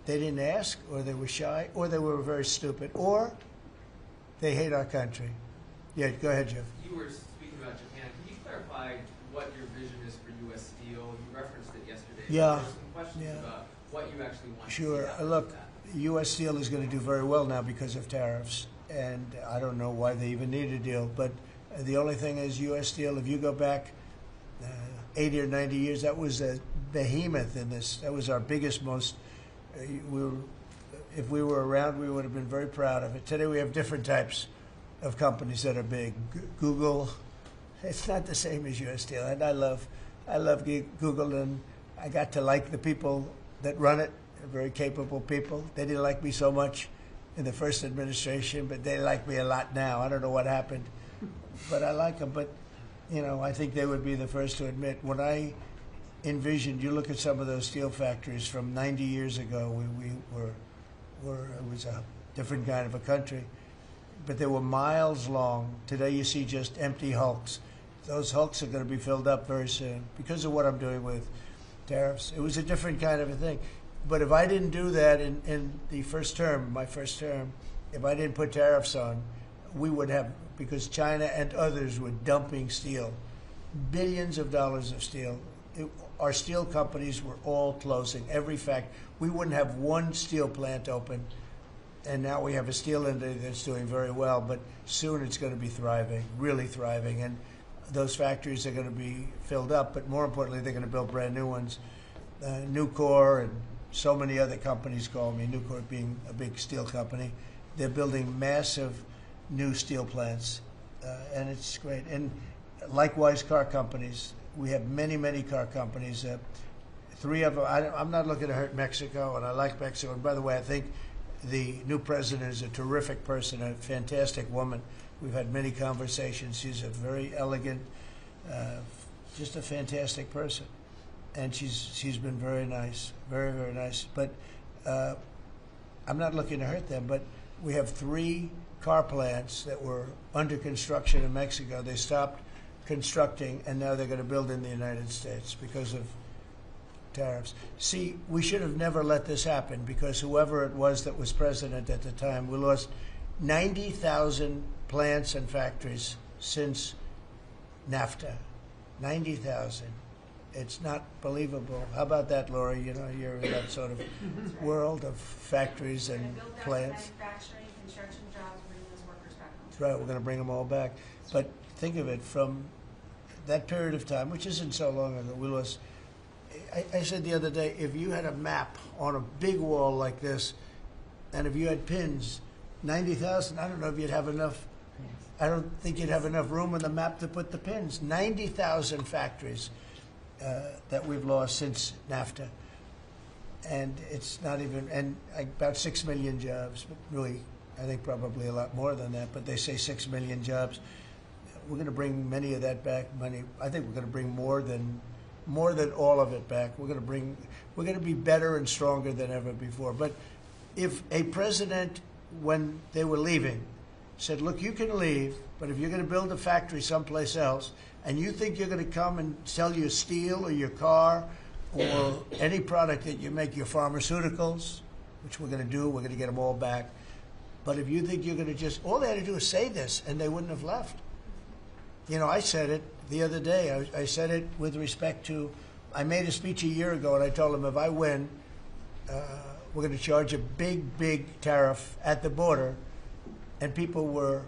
they didn't ask, or they were shy, or they were very stupid, or they hate our country. Yeah, go ahead, Jeff. You were speaking about Japan. Can you clarify what your vision is for U.S. Steel? You referenced it yesterday. Yeah. There's some questions about what you actually want Sure. to see. Look, U.S. Steel is going to do very well now because of tariffs. And I don't know why they even need a deal. But the only thing is U.S. Steel, if you go back 80 or 90 years, that was a behemoth in this. That was our biggest, most, if we were around, we would have been very proud of it. Today we have different types of companies that are big. Google, it's not the same as U.S. Steel. And I love Google, and I got to like the people that run it. They're very capable people. They didn't like me so much in the first administration, but they like me a lot now. I don't know what happened, but I like them. But, I think they would be the first to admit, when I envisioned, you look at some of those steel factories from 90 years ago, it was a different kind of a country, but they were miles long. Today you see just empty hulks. Those hulks are going to be filled up very soon because of what I'm doing with tariffs. It was a different kind of a thing. But if I didn't do that in the first term, my first term, if I didn't put tariffs on, we would have, because China and others were dumping steel, billions of dollars of steel. Our steel companies were all closing. We wouldn't have one steel plant open. And now we have a steel industry that's doing very well, but soon it's going to be thriving, really thriving. And those factories are going to be filled up, but more importantly, they're going to build brand new ones. Nucor and so many other companies call me, Nucor being a big steel company. They're building massive new steel plants, and it's great. And likewise, car companies. We have many, many car companies. 3 of them, I'm not looking to hurt Mexico, and I like Mexico. And by the way, I think the new president is a terrific person, a fantastic woman. We've had many conversations. She's a very elegant, just a fantastic person. And she's been very nice, very, very nice. But I'm not looking to hurt them. But we have 3 car plants that were under construction in Mexico. They stopped constructing, and now they're going to build in the United States because of tariffs. See, we should have never let this happen because whoever it was that was president at the time, we lost 90,000 plants and factories since NAFTA. 90,000. It's not believable. How about that, Laura? You know, you're in that sort of world of factories and plants. Manufacturing, construction jobs, bringing those workers back home. That's right. We're going to bring them all back. But think of it, from that period of time, which isn't so long ago, we lost. I said the other day, if you had a map on a big wall like this, and if you had pins, 90,000, I don't know if you'd have enough. I don't think you'd have enough room on the map to put the pins. 90,000 factories that we've lost since NAFTA. And it's not even, and about 6 million jobs, but really, I think probably a lot more than that, but they say 6 million jobs. We're going to bring many of that back. I think we're going to bring more than all of it back. We're going to be better and stronger than ever before. But if a president, when they were leaving, said, look, you can leave, but if you're going to build a factory someplace else, and you think you're going to come and sell your steel or your car or any product that you make, your pharmaceuticals, which we're going to do, we're going to get them all back. But if you think you're going to just, all they had to do is say this, and they wouldn't have left. You know, I said it the other day. I said it with respect to, I made a speech a year ago, and I told them if I win, we're going to charge a big, big tariff at the border. And people were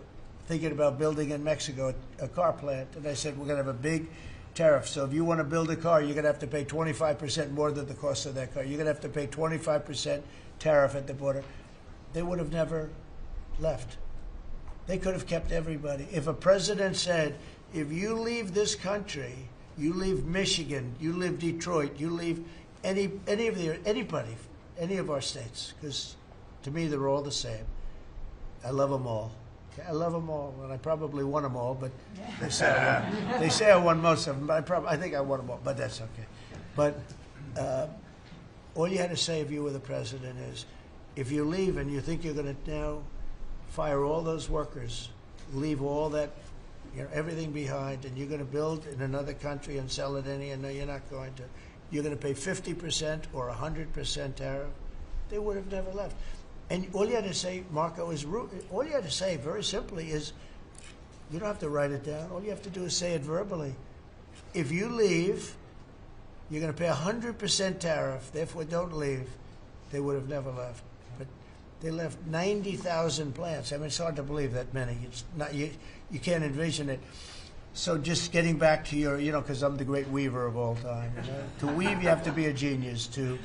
thinking about building in Mexico a car plant. And I said, we're going to have a big tariff. So if you want to build a car, you're going to have to pay 25% more than the cost of that car. You're going to have to pay 25% tariff at the border. They would have never left. They could have kept everybody. If a president said, if you leave this country, you leave Michigan, you leave Detroit, you leave anybody, any of our states, because to me they're all the same. I love them all. I love them all, and I probably won them all, but they say I won most of them, but I think I won them all, but that's okay. But all you had to say if you were the president is, if you leave and you think you're going to now fire all those workers, leave all that, everything behind, and you're going to build in another country and sell it any, and no, you're not going to. You're going to pay 50% or 100% tariff. They would have never left. And all you had to say, Marco, all you had to say very simply is, you don't have to write it down. All you have to do is say it verbally. If you leave, you're going to pay 100% tariff. Therefore, don't leave. They would have never left. But they left 90,000 plants. I mean, it's hard to believe that many. It's not you can't envision it. So just getting back to your, because I'm the great weaver of all time. To weave, you have to be a genius. To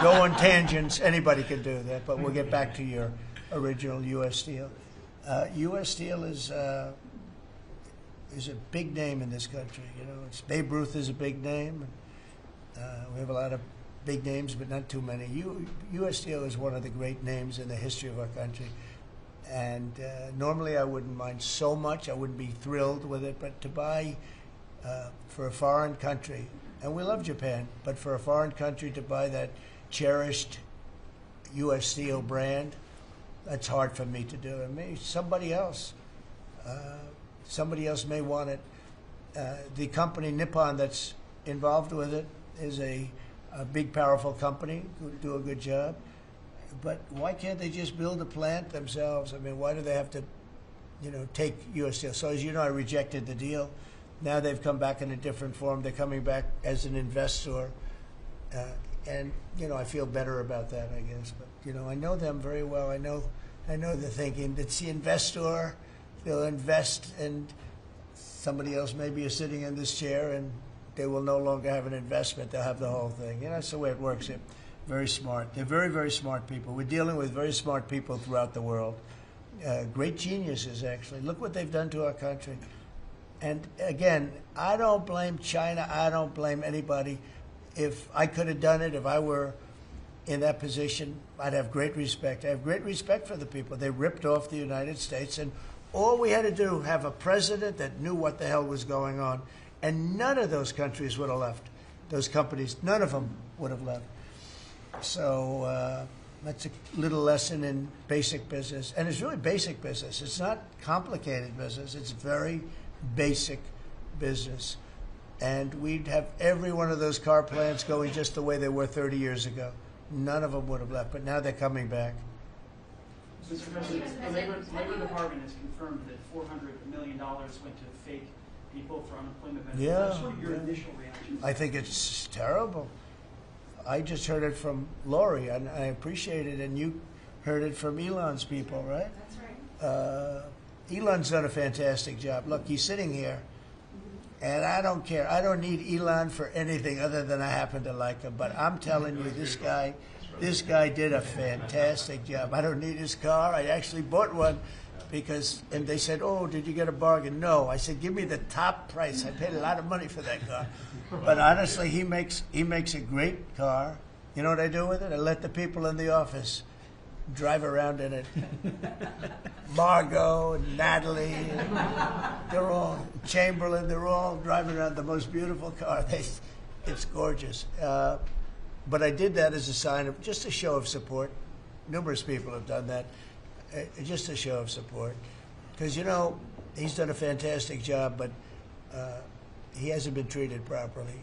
go on tangents, anybody can do that. But we'll get back to your original U.S. Steel. U.S. Steel is a big name in this country. Babe Ruth is a big name. We have a lot of big names, but not too many. U.S. Steel is one of the great names in the history of our country. And normally I wouldn't mind so much. I wouldn't be thrilled with it. But to buy for a foreign country, and we love Japan, but for a foreign country to buy that cherished U.S. Steel brand, that's hard for me to do. And maybe somebody else may want it. The company Nippon that's involved with it is a big, powerful company who do a good job. But why can't they just build a plant themselves? I mean, why do they have to, take U.S. Steel? So as you know, I rejected the deal. Now they've come back in a different form. They're coming back as an investor. And, I feel better about that, I guess. But, I know them very well. I know they're thinking, it's the investor. They'll invest, and somebody else maybe is sitting in this chair, and they will no longer have an investment. They'll have the whole thing. That's the way it works. Very smart. They're very, very smart people. We're dealing with very smart people throughout the world. Great geniuses, actually. Look what they've done to our country. And again, I don't blame China. I don't blame anybody. If I could have done it, if I were in that position, I'd have great respect. I have great respect for the people. They ripped off the United States, and all we had to do, have a president that knew what the hell was going on, and none of those countries would have left. Those companies, none of them would have left. So that's a little lesson in basic business. And it's really basic business. It's not complicated business. It's very basic business. and we'd have every one of those car plants going just the way they were 30 years ago. None of them would have left, but now they're coming back. Mr. President, the Labor Department has confirmed that $400 million went to fake people for unemployment benefits. Yeah, What's sort of your initial reaction? I think it's terrible. I just heard it from Lori, and I appreciate it, and you heard it from Elon's people, right? That's right. Elon's done a fantastic job. Look, he's sitting here, and I don't care. I don't need Elon for anything other than I happen to like him. But I'm telling you, this guy did a fantastic job. I don't need his car. I actually bought one and they said, "Oh, did you get a bargain?" No. I said, "Give me the top price." I paid a lot of money for that car. But honestly, he makes a great car. You know what I do with it? I let the people in the office drive around in it. Margot and Natalie, they're all, Chamberlain, they're all driving around the most beautiful car. It's gorgeous. But I did that as a sign of, just a show of support. Numerous people have done that. Just a show of support. Because, you know, he's done a fantastic job, but he hasn't been treated properly.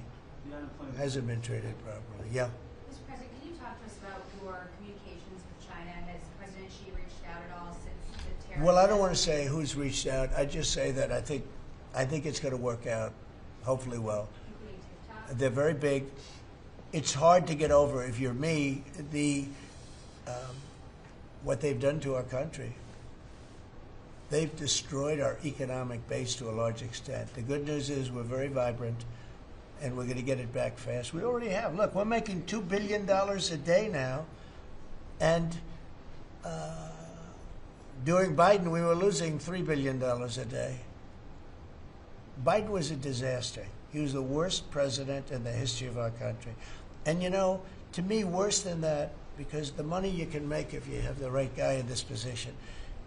Hasn't been treated properly. Yeah. Mr. President, can you talk to us about your communications with China? Has President Xi reached out at all since the tariff? Well, I don't want to say who's reached out. I just say that I think it's going to work out, hopefully well. Including TikTok? They're very big. It's hard to get over, if you're me, what they've done to our country. They've destroyed our economic base to a large extent. The good news is we're very vibrant, and we're going to get it back fast. We already have. Look, we're making $2 billion a day now, and during Biden, we were losing $3 billion a day. Biden was a disaster. He was the worst president in the history of our country. And, you know, to me, worse than that, because the money you can make if you have the right guy in this position,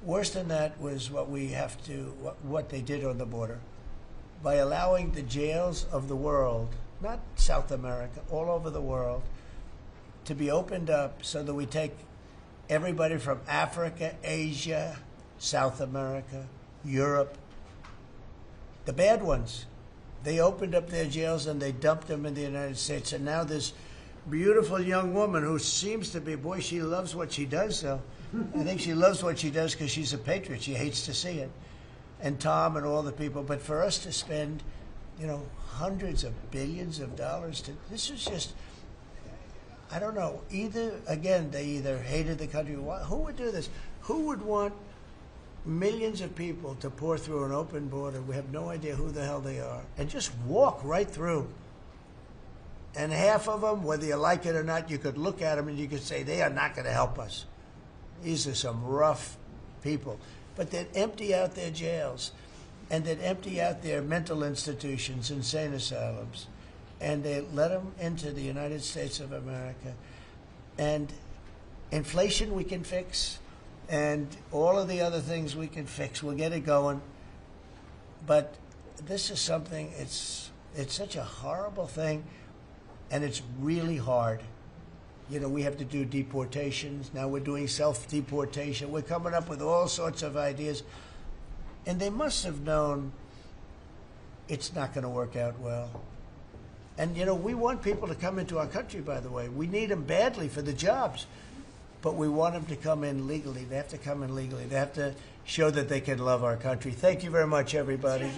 worse than that was what they did on the border. By allowing the jails of the world, not South America, all over the world, to be opened up so that we take everybody from Africa, Asia, South America, Europe, the bad ones. They opened up their jails and they dumped them in the United States. And now this beautiful young woman who seems to be, boy, she loves what she does, though. I think she loves what she does because she's a patriot. She hates to see it. And Tom and all the people. But for us to spend, you know, hundreds of billions of dollars this is just, I don't know. They either hated the country. Who would do this? Who would want millions of people to pour through an open border? We have no idea who the hell they are. And just walk right through. And half of them, whether you like it or not, you could look at them and you could say, they are not going to help us. These are some rough people. But they'd empty out their jails, and they'd empty out their mental institutions, insane asylums, and they let them into the United States of America. And inflation we can fix, and all of the other things we can fix. We'll get it going. But this is something, it's such a horrible thing, and it's really hard. You know, we have to do deportations. Now we're doing self-deportation. We're coming up with all sorts of ideas. And they must have known it's not going to work out well. And, you know, we want people to come into our country, by the way. We need them badly for the jobs. But we want them to come in legally. They have to come in legally. They have to show that they can love our country. Thank you very much, everybody.